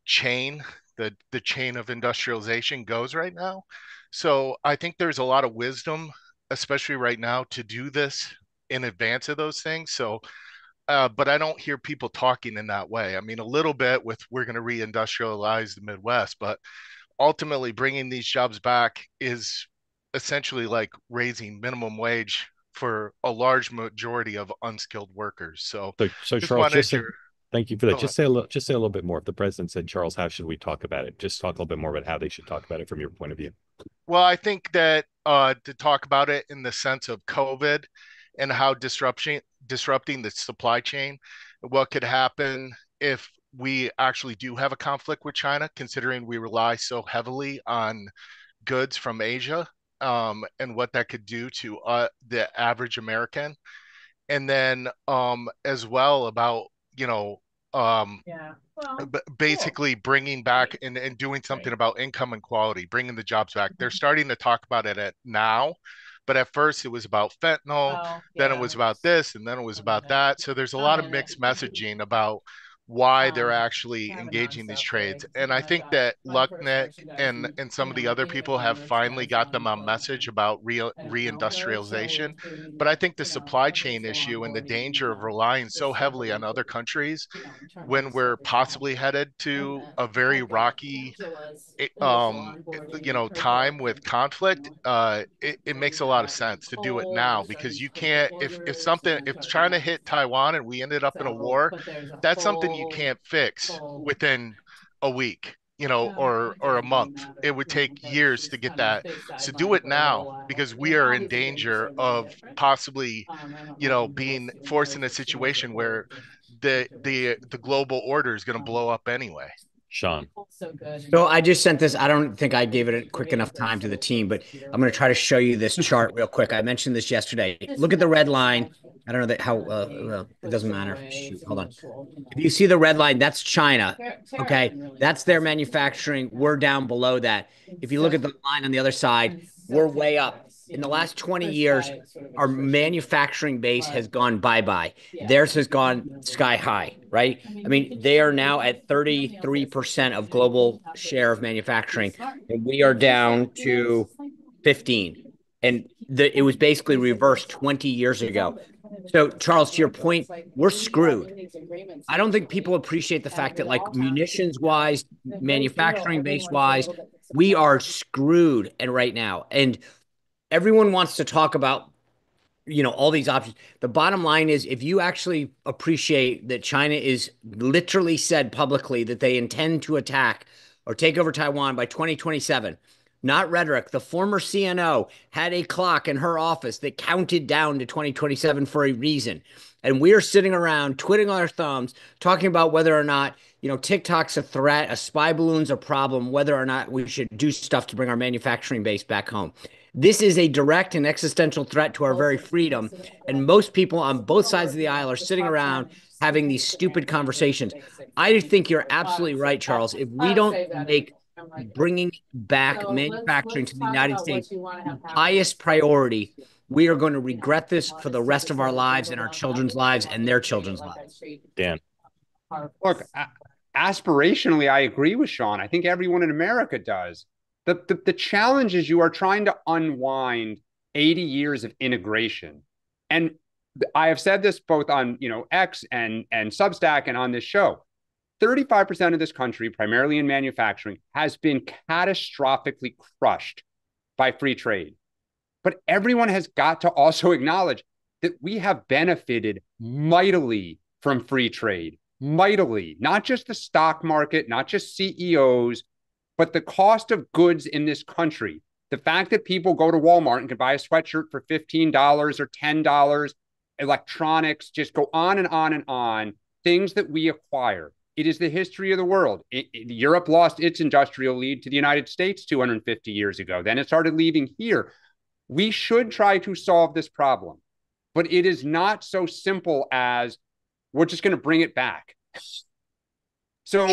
Speaker 12: chain, the chain of industrialization goes right now. So I think there's a lot of wisdom, especially right now, to do this in advance of those things. So but I don't hear people talking in that way. I mean, a little bit with we're going to reindustrialize the Midwest, but ultimately bringing these jobs back is essentially like raising minimum wage for a large majority of unskilled workers. So
Speaker 1: Charles, thank you for that. Just say a little bit more. If the president said, Charles, how should we talk about it? Just talk a little bit more about how they should talk about it from your point of view.
Speaker 12: Well, I think that to talk about it in the sense of COVID and how disrupting the supply chain, what could happen if we actually do have a conflict with China, considering we rely so heavily on goods from Asia, and what that could do to the average American. And then as well about, basically bringing back and doing something about income inequality, bringing the jobs back. They're starting to talk about it now. But at first it was about fentanyl, then it was about this, and then it was about that. So there's a lot of mixed messaging about why they're actually engaging these trades. And I think that Lucknick and some of the other people have finally got them a message about reindustrialization. But I think the supply chain issue and the danger of relying so heavily on other countries when we're possibly headed to a very rocky time with conflict, it makes a lot of sense to do it now, because you can't, if China hit Taiwan and we ended up in a war, that's something you can't fix within a week, or a month. It would take years to get that. So do it now, because we are in danger of possibly, being forced in a situation where the global order is going to blow up anyway.
Speaker 1: Sean.
Speaker 2: So I just sent this. I don't think I gave it a quick enough time to the team, but I'm going to try to show you this chart real quick. I mentioned this yesterday. Look at the red line. I don't know how well, it doesn't matter. Shoot, hold on. If you see the red line, that's China. Okay, that's their manufacturing. We're down below that. If you look at the line on the other side, we're way up. In the last 20 years, our manufacturing base has gone bye-bye. Theirs has gone sky high, right? I mean, they are now at 33% of global share of manufacturing, and we are down to 15. And it was basically reversed 20 years ago. So, Charles, to your point, we're screwed. I don't think people appreciate the fact that, like, munitions-wise, manufacturing base-wise, we are screwed right now. And everyone wants to talk about, all these options. The bottom line is, if you actually appreciate that China is literally said publicly that they intend to attack or take over Taiwan by 2027, not rhetoric. The former CNO had a clock in her office that counted down to 2027 for a reason. And we are sitting around twiddling our thumbs, talking about whether or not, TikTok's a threat, a spy balloon's a problem, whether or not we should do stuff to bring our manufacturing base back home. This is a direct and existential threat to our very freedom. And most people on both sides of the aisle are sitting around having these stupid conversations. I think you're absolutely right, Charles. If we don't make bringing back manufacturing to the United States the highest priority, we are going to regret this for the rest of our lives and our children's lives and their children's lives.
Speaker 1: Dan.
Speaker 7: Look, aspirationally, I agree with Sean. I think everyone in America does. The challenge is you are trying to unwind 80 years of integration. And I have said this both on, X and Substack and on this show. 35% of this country, primarily in manufacturing, has been catastrophically crushed by free trade. But everyone has got to also acknowledge that we have benefited mightily from free trade, mightily, not just the stock market, not just CEOs, but the cost of goods in this country. The fact that people go to Walmart and can buy a sweatshirt for $15 or $10, electronics, just go on and on and on, things that we acquire. It is the history of the world. Europe lost its industrial lead to the United States 250 years ago. Then it started leaving here. We should try to solve this problem, but it is not so simple as we're just going to bring it back. So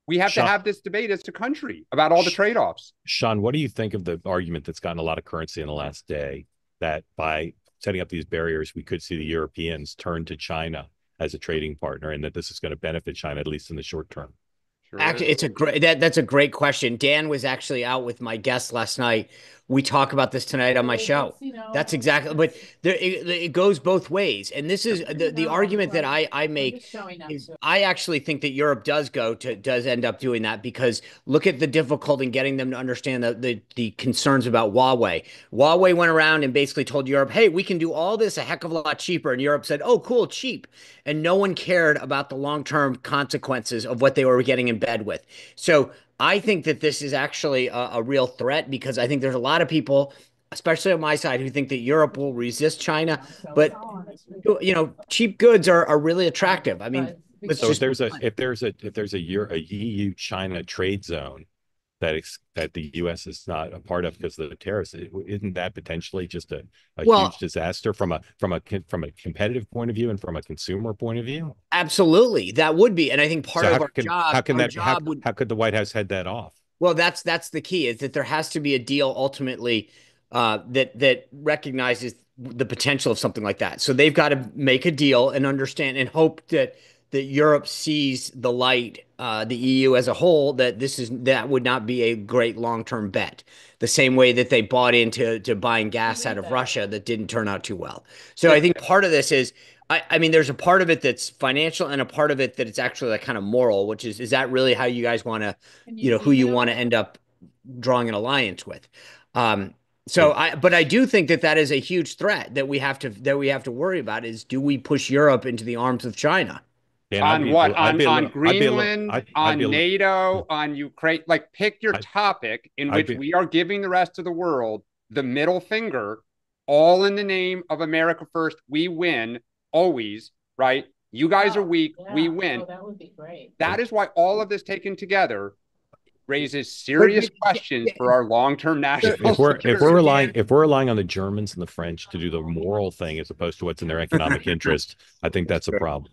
Speaker 7: we have to have this debate as a country about all the trade-offs.
Speaker 1: Sean, what do you think of the argument that's gotten a lot of currency in the last day that by setting up these barriers, we could see the Europeans turn to China as a trading partner, and that this is going to benefit China, at least in the short term?
Speaker 2: Actually, it's a great that's a great question. Dan was actually out with my guest last night. We talk about this tonight on my show. That's exactly, but it goes both ways. And this is the argument that I make is I actually think that Europe does end up doing that, because look at the difficulty in getting them to understand the concerns about Huawei. Huawei went around and basically told Europe, hey, we can do all this a heck of a lot cheaper. And Europe said, oh, cool, cheap. And no one cared about the long-term consequences of what they were getting in bed with. So I think that this is actually a real threat, because I think there's a lot of people, especially on my side, who think that Europe will resist China. But, cheap goods are really attractive. I mean,
Speaker 1: so if there's a EU-China trade zone that the U.S. is not a part of because of the tariffs, isn't that potentially just a huge disaster from a competitive point of view and from a consumer point of view?
Speaker 2: Absolutely, that would be, and I think part of our job.
Speaker 1: How could the White House head that off?
Speaker 2: Well, that's the key, is that there has to be a deal ultimately that recognizes the potential of something like that. So they've got to make a deal and understand and hope that Europe sees the light, the EU as a whole, that would not be a great long-term bet. The same way that they bought into buying gas out of Russia that didn't turn out too well. So I think part of this is, I mean, there's a part of it that's financial and a part of it that it's actually like kind of moral, which is that really how you guys want to, who you want to end up drawing an alliance with? But I do think that is a huge threat that we have to worry about, is, do we push Europe into the arms of China?
Speaker 7: On what? On Greenland, on NATO, on Ukraine? Like, pick your topic in which we are giving the rest of the world the middle finger, all in the name of America first. We win always, right? You guys are weak. We win.
Speaker 10: Oh, that would be great.
Speaker 7: That is why all of this taken together raises serious questions for our long-term national security.
Speaker 1: If we're relying on the Germans and the French to do the moral thing as opposed to what's in their economic interest, I think that's a problem.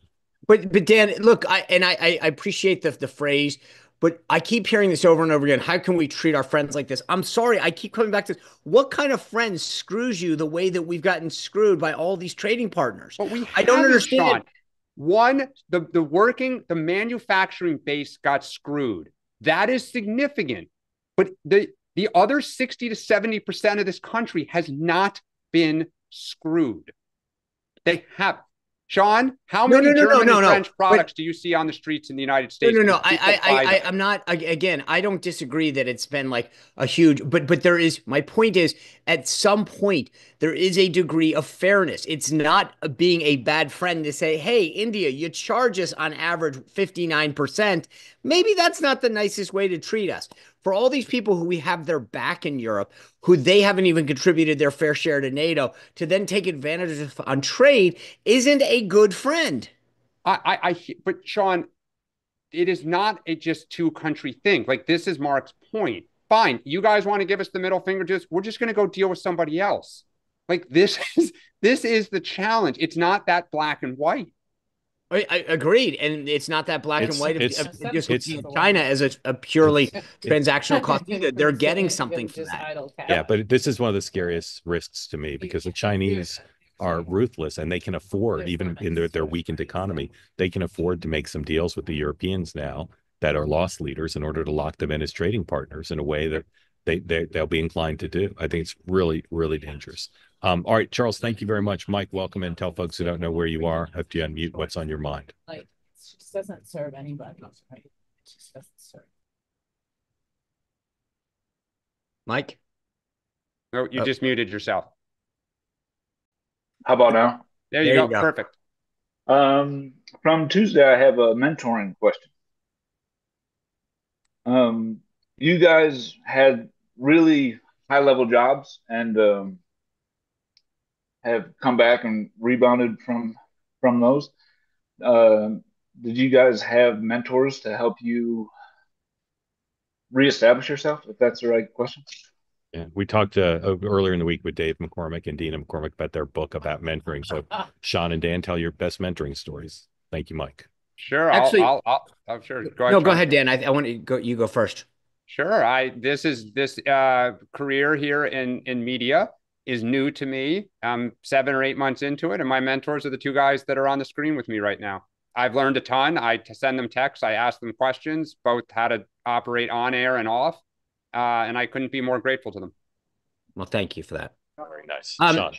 Speaker 2: But Dan, look, I appreciate the phrase, but I keep hearing this over and over again. How can we treat our friends like this? I'm sorry, I keep coming back to this. What kind of friend screws you the way that we've gotten screwed by all these trading partners?
Speaker 7: But
Speaker 2: I don't understand.
Speaker 7: One, the manufacturing base got screwed. That is significant. But the other 60 to 70% of this country has not been screwed. They have. Sean, how many German and French products do you see on the streets in the United States?
Speaker 2: No. I'm not. Again, I don't disagree that it's been like a huge. But there is. My point is, at some point, there is a degree of fairness. It's not being a bad friend to say, "Hey, India, you charge us on average 59%. Maybe that's not the nicest way to treat us." for all these people who we have their back in Europe, who they haven't even contributed their fair share to NATO, to then take advantage of on trade isn't a good friend.
Speaker 7: But Sean, it is not a just two country thing. Like, this is Mark's point. Fine, you guys want to give us the middle finger, we're just going to go deal with somebody else. Like, this is the challenge. It's not that black and white.
Speaker 2: I agreed, and it's not that black and white. It's China as a purely transactional cost either. They're getting something for that.
Speaker 1: Yeah, but this is one of the scariest risks to me, because the Chinese are ruthless, and they can afford, even in their weakened economy, they can afford to make some deals with the Europeans now that are loss leaders in order to lock them in as trading partners in a way that they'll be inclined to do. I think it's really, really dangerous. All right, Charles, thank you very much. Mike, welcome in. Tell folks who don't know where you are, after you unmute, what's on your mind.
Speaker 10: Like, it just doesn't serve anybody, right? It just doesn't serve.
Speaker 2: Mike?
Speaker 7: No, you just muted yourself.
Speaker 13: How about now?
Speaker 7: There you go. Perfect.
Speaker 13: From Tuesday, I have a mentoring question. You guys had really high-level jobs and have come back and rebounded from those. Did you guys have mentors to help you reestablish yourself, if that's the right question?
Speaker 1: Yeah, we talked earlier in the week with Dave McCormick and Dina McCormick about their book about mentoring. So, Sean and Dan, tell your best mentoring stories. Thank you, Mike.
Speaker 7: Sure.
Speaker 2: Actually,
Speaker 7: I'm sure. Go ahead.
Speaker 2: No, go ahead, Dan. I want to go. You go first.
Speaker 7: Sure. This career here in media is new to me. I'm 7 or 8 months into it, and my mentors are the two guys that are on the screen with me right now. I've learned a ton. I send them texts. I ask them questions, both how to operate on air and off. And I couldn't be more grateful to them.
Speaker 2: Well, thank you for that.
Speaker 1: Very nice. Sean.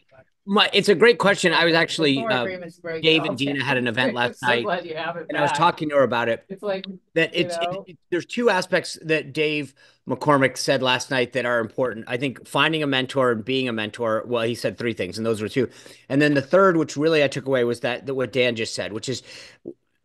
Speaker 2: It's a great question. I was actually, Dave and Dina had an event last night, and I was talking to her about it.
Speaker 10: It's like
Speaker 2: that there's two aspects that Dave McCormick said last night that are important. I think finding a mentor and being a mentor. Well, he said 3 things, and those were 2. And then the third, which really I took away, was that what Dan just said, which is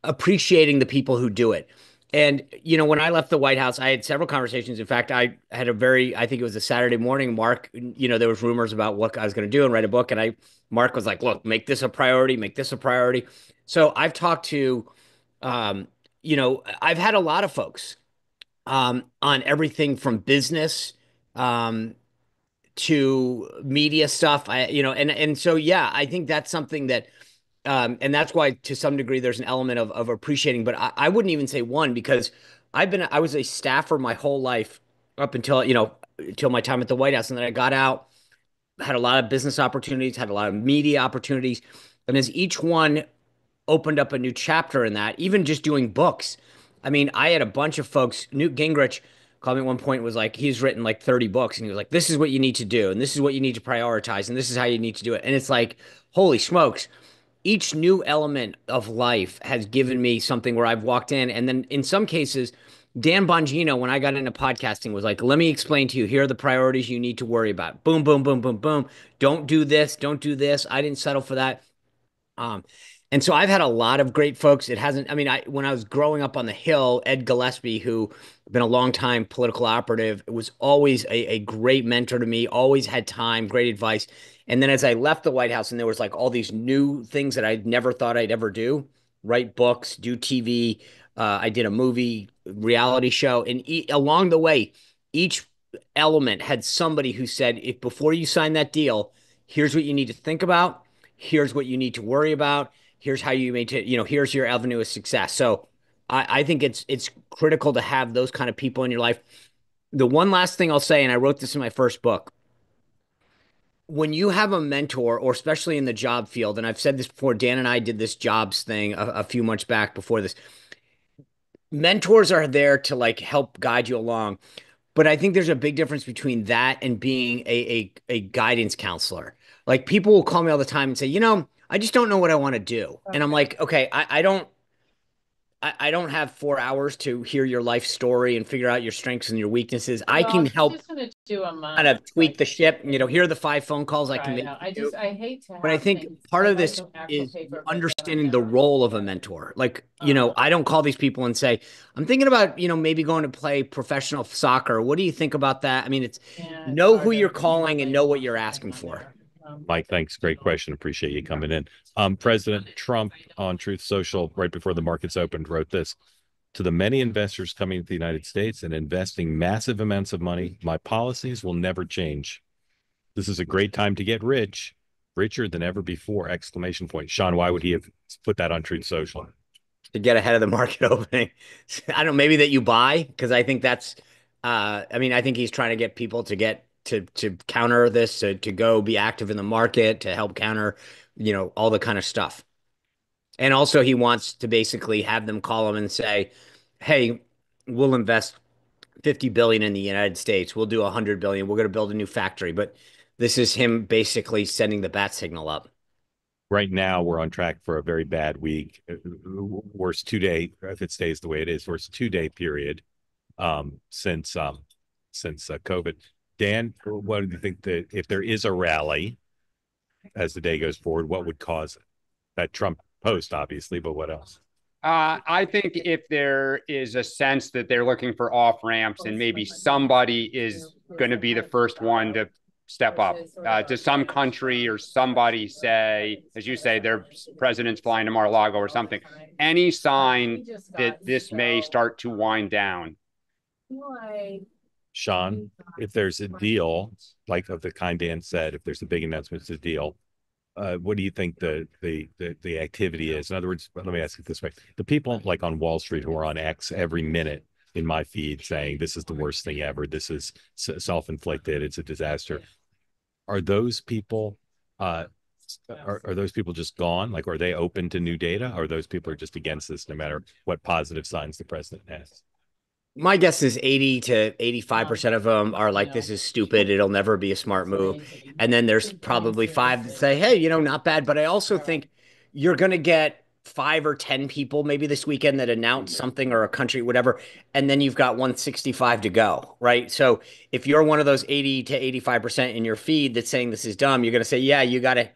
Speaker 2: appreciating the people who do it. And, when I left the White House, I had several conversations. In fact, I had I think it was a Saturday morning, Mark, there was rumors about what I was going to do and write a book. And Mark was like, look, make this a priority, make this a priority. So I've talked to, I've had a lot of folks on everything from business to media stuff. So, yeah, I think that's something that, and that's why, to some degree, there's an element of appreciating. But I wouldn't even say one, because I was a staffer my whole life up until my time at the White House, and then I got out, had a lot of business opportunities, had a lot of media opportunities, and as each one opened up a new chapter in that, even just doing books. I mean, I had a bunch of folks. Newt Gingrich called me at one point, was like, he's written like 30 books, and he was like, this is what you need to do, and this is what you need to prioritize, and this is how you need to do it. And it's like, holy smokes. Each new element of life has given me something where I've walked in. And then in some cases, Dan Bongino, when I got into podcasting, was like, let me explain to you, here are the priorities you need to worry about. Boom, boom, boom, boom, boom. Don't do this. Don't do this. I didn't settle for that. And so I've had a lot of great folks. It hasn't, when I was growing up on the Hill, Ed Gillespie, who been a long time political operative, was always a great mentor to me, always had time, great advice. And then as I left the White House, and there was like all these new things that I'd never thought I'd ever do, write books, do TV. I did a movie reality show. And along the way, each element had somebody who said, if before you sign that deal, here's what you need to think about. Here's what you need to worry about. Here's how you maintain, here's your avenue of success. So I think it's critical to have those kind of people in your life. The one last thing I'll say, and I wrote this in my first book, when you have a mentor, or especially in the job field, and I've said this before, Dan and I did this jobs thing a few months back before this. Mentors are there to like help guide you along. But I think there's a big difference between that and being a guidance counselor. Like, people will call me all the time and say, I just don't know what I want to do. And I'm like, okay, I don't have 4 hours to hear your life story and figure out your strengths and your weaknesses. I
Speaker 10: Well,
Speaker 2: can
Speaker 10: she's
Speaker 2: help
Speaker 10: just gonna do a month.
Speaker 2: kind of tweak
Speaker 10: Like,
Speaker 2: the ship. Here are the 5 phone calls I can
Speaker 10: right
Speaker 2: make
Speaker 10: now.
Speaker 2: you do.
Speaker 10: I hate to
Speaker 2: But I
Speaker 10: have
Speaker 2: think
Speaker 10: things.
Speaker 2: part
Speaker 10: I
Speaker 2: of
Speaker 10: like
Speaker 2: this
Speaker 10: the actual
Speaker 2: is
Speaker 10: paper, but then I'm
Speaker 2: understanding the
Speaker 10: never
Speaker 2: role of a
Speaker 10: gonna get it.
Speaker 2: mentor. Like, I don't call these people and say, I'm thinking about, maybe going to play professional soccer. What do you think about that? I mean, it's
Speaker 10: Yeah, it's
Speaker 2: know
Speaker 10: hard
Speaker 2: who
Speaker 10: to
Speaker 2: you're calling and
Speaker 10: relate
Speaker 2: know what
Speaker 10: on
Speaker 2: you're
Speaker 10: something
Speaker 2: asking
Speaker 10: like
Speaker 2: for.
Speaker 10: that.
Speaker 1: Mike, thanks. Great question. Appreciate you coming in. President Trump on Truth Social, right before the markets opened, wrote this: to the many investors coming to the United States and investing massive amounts of money, my policies will never change. This is a great time to get rich, richer than ever before! Exclamation point. Sean, why would he have put that on Truth Social?
Speaker 2: To get ahead of the market opening. I don't know, maybe that you buy, because I think that's I think he's trying to get people to get to counter this, to go be active in the market, to help counter, all the kind of stuff. And also he wants to basically have them call him and say, "Hey, we'll invest 50 billion in the United States. We'll do 100 billion. We're going to build a new factory." But this is him basically sending the bat signal up.
Speaker 1: Right now, we're on track for a very bad week. Worst 2 day, if it stays the way it is, worst 2 day period since COVID. Dan, what do you think that if there is a rally as the day goes forward, what would cause it? That Trump post, obviously, but what else?
Speaker 7: I think if there is a sense that they're looking for off ramps and maybe somebody is going to be the first one to step up to some country, or somebody say, as you say, their president's flying to Mar-a-Lago or something, any sign that this may start to wind down.
Speaker 1: Sean, if there's a deal, like of the kind Dan said, if there's a big announcement, it's a deal. What do you think the activity is? In other words, let me ask it this way: the people like on Wall Street who are on X every minute in my feed saying this is the worst thing ever, this is self-inflicted, it's a disaster. Are those people are those people just gone? Like, are they open to new data? Or those people are just against this, no matter what positive signs the president has?
Speaker 2: My guess is 80 to 85% of them are like, this is stupid. It'll never be a smart move. And then there's probably 5 that say, hey, not bad. But I also think you're going to get 5 or 10 people maybe this weekend that announce something, or a country, whatever. And then you've got 165 to go, right? So if you're one of those 80 to 85% in your feed that's saying this is dumb, you're going to say, yeah, you got a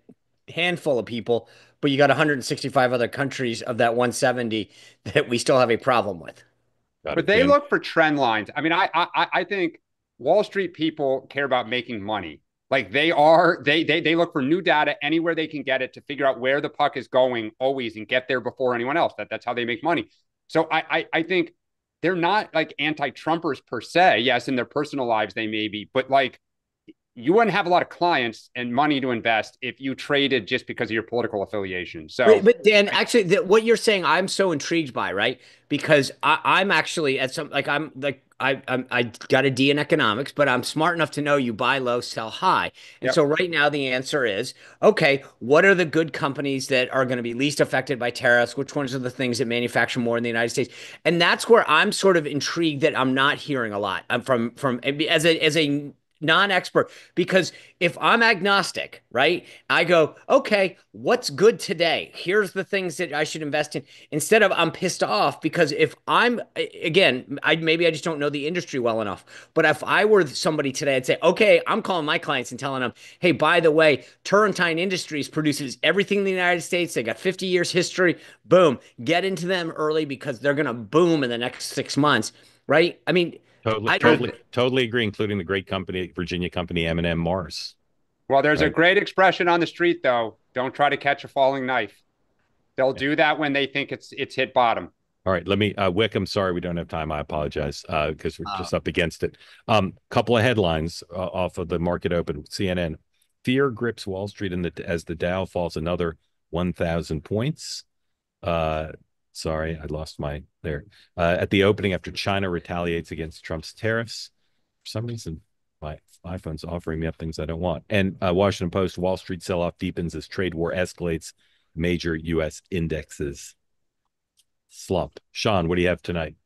Speaker 2: handful of people, but you got 165 other countries of that 170 that we still have a problem with.
Speaker 7: But they look for trend lines. I mean, I think Wall Street people care about making money. Like they look for new data anywhere they can get it to figure out where the puck is going always and get there before anyone else. That's how they make money. So I think they're not like anti-Trumpers per se. Yes, in their personal lives they may be, but like you wouldn't have a lot of clients and money to invest if you traded just because of your political affiliation. So,
Speaker 2: but Dan, actually, what you're saying, I'm so intrigued by, right? Because I'm actually at some, like, I got a D in economics, but I'm smart enough to know you buy low, sell high. And so right now the answer is, okay, what are the good companies that are going to be least affected by tariffs? Which ones are the things that manufacture more in the United States? And that's where I'm sort of intrigued that I'm not hearing a lot. I'm from as a non-expert, because if I'm agnostic, right, I go, okay, what's good today? Here's the things that I should invest in, instead of I'm pissed off because if I'm, again, maybe I just don't know the industry well enough, but if I were somebody today, I'd say, okay, I'm calling my clients and telling them, hey, by the way, Turrentine Industries produces everything in the United States. They got 50 years history. Boom, get into them early because they're going to boom in the next 6 months, right? I mean,
Speaker 1: Totally agree, including the great company, Virginia company, M&M Mars.
Speaker 7: Well, there's a great expression on the street, though. Don't try to catch a falling knife. They'll do that when they think it's hit bottom.
Speaker 1: All right, let me, Wick, I'm sorry we don't have time. I apologize because we're just up against it. Couple of headlines off of the market open. CNN: fear grips Wall Street as the Dow falls another 1,000 points. Sorry, I lost my there. At the opening, after China retaliates against Trump's tariffs, for some reason, my iPhone's offering me up things I don't want. And Washington Post: Wall Street sell-off deepens as trade war escalates. Major U.S. indexes slump. Sean, what do you have tonight?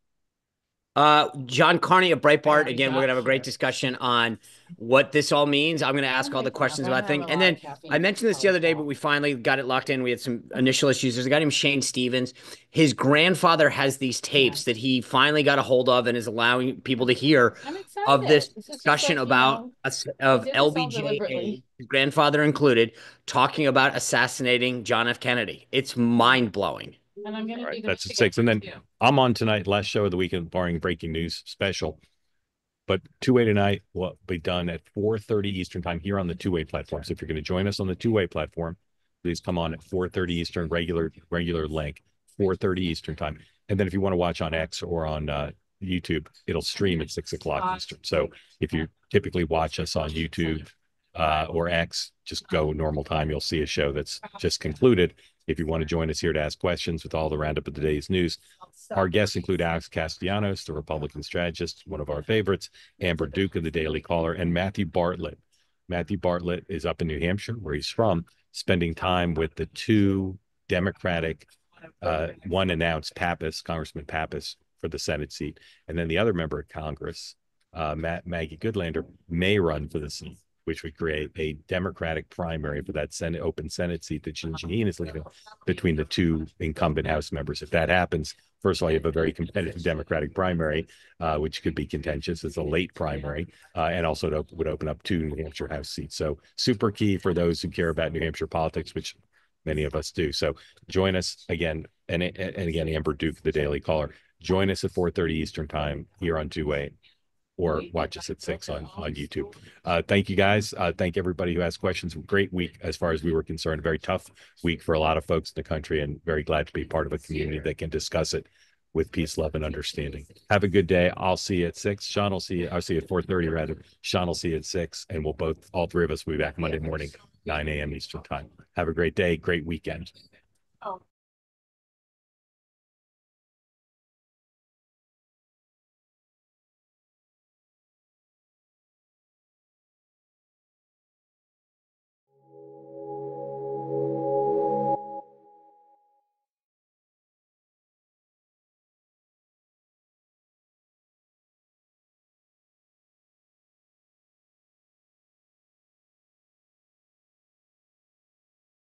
Speaker 2: John Carney of Breitbart. Again, we're gonna have a great discussion on what this all means. I'm gonna ask all the questions about things. And then I mentioned this the other day, but we finally got it locked in. We had some initial issues. There's a guy named Shane Stevens. His grandfather has these tapes that he finally got a hold of and is allowing people to hear of this discussion about of LBJ, his grandfather included, talking about assassinating John F. Kennedy. It's mind blowing.
Speaker 10: And I'm gonna do
Speaker 1: That's at 6. And then I'm on tonight, last show of the weekend, barring breaking news special. But two-way tonight will be done at 4:30 Eastern time here on the two-way platform. So if you're going to join us on the two-way platform, please come on at 4:30 Eastern, regular link, 4:30 Eastern time. And then if you want to watch on X or on YouTube, it'll stream at 6 o'clock Eastern. So if you typically watch us on YouTube or X, just go normal time. You'll see a show that's just concluded. If you want to join us here to ask questions with all the roundup of today's news, our guests include Alex Castellanos, the Republican strategist, one of our favorites, Amber Duke of the Daily Caller, and Matthew Bartlett. Matthew Bartlett is up in New Hampshire, where he's from, spending time with the two Democratic, one announced Pappas, Congressman Pappas, for the Senate seat, and then the other member of Congress, Maggie Goodlander, may run for the seat, which would create a Democratic primary for that open Senate seat that Jeanine is leaving between the two incumbent House members. If that happens, first of all, you have a very competitive Democratic primary, which could be contentious. It's a late primary, and also it would open up two New Hampshire House seats. So super key for those who care about New Hampshire politics, which many of us do. So join us again, and again, Amber Duke, the Daily Caller. Join us at 4:30 Eastern time here on Two Way, or watch us at 6 on YouTube. Thank you, guys. Thank everybody who asked questions. Great week as far as we were concerned. Very tough week for a lot of folks in the country, and very glad to be part of a community that can discuss it with peace, love, and understanding. Have a good day. I'll see you at 6. Sean will see you. I'll see you at 4:30 rather. Sean will see you at 6, and all three of us will be back Monday morning, 9 a.m. Eastern time. Have a great day. Great weekend.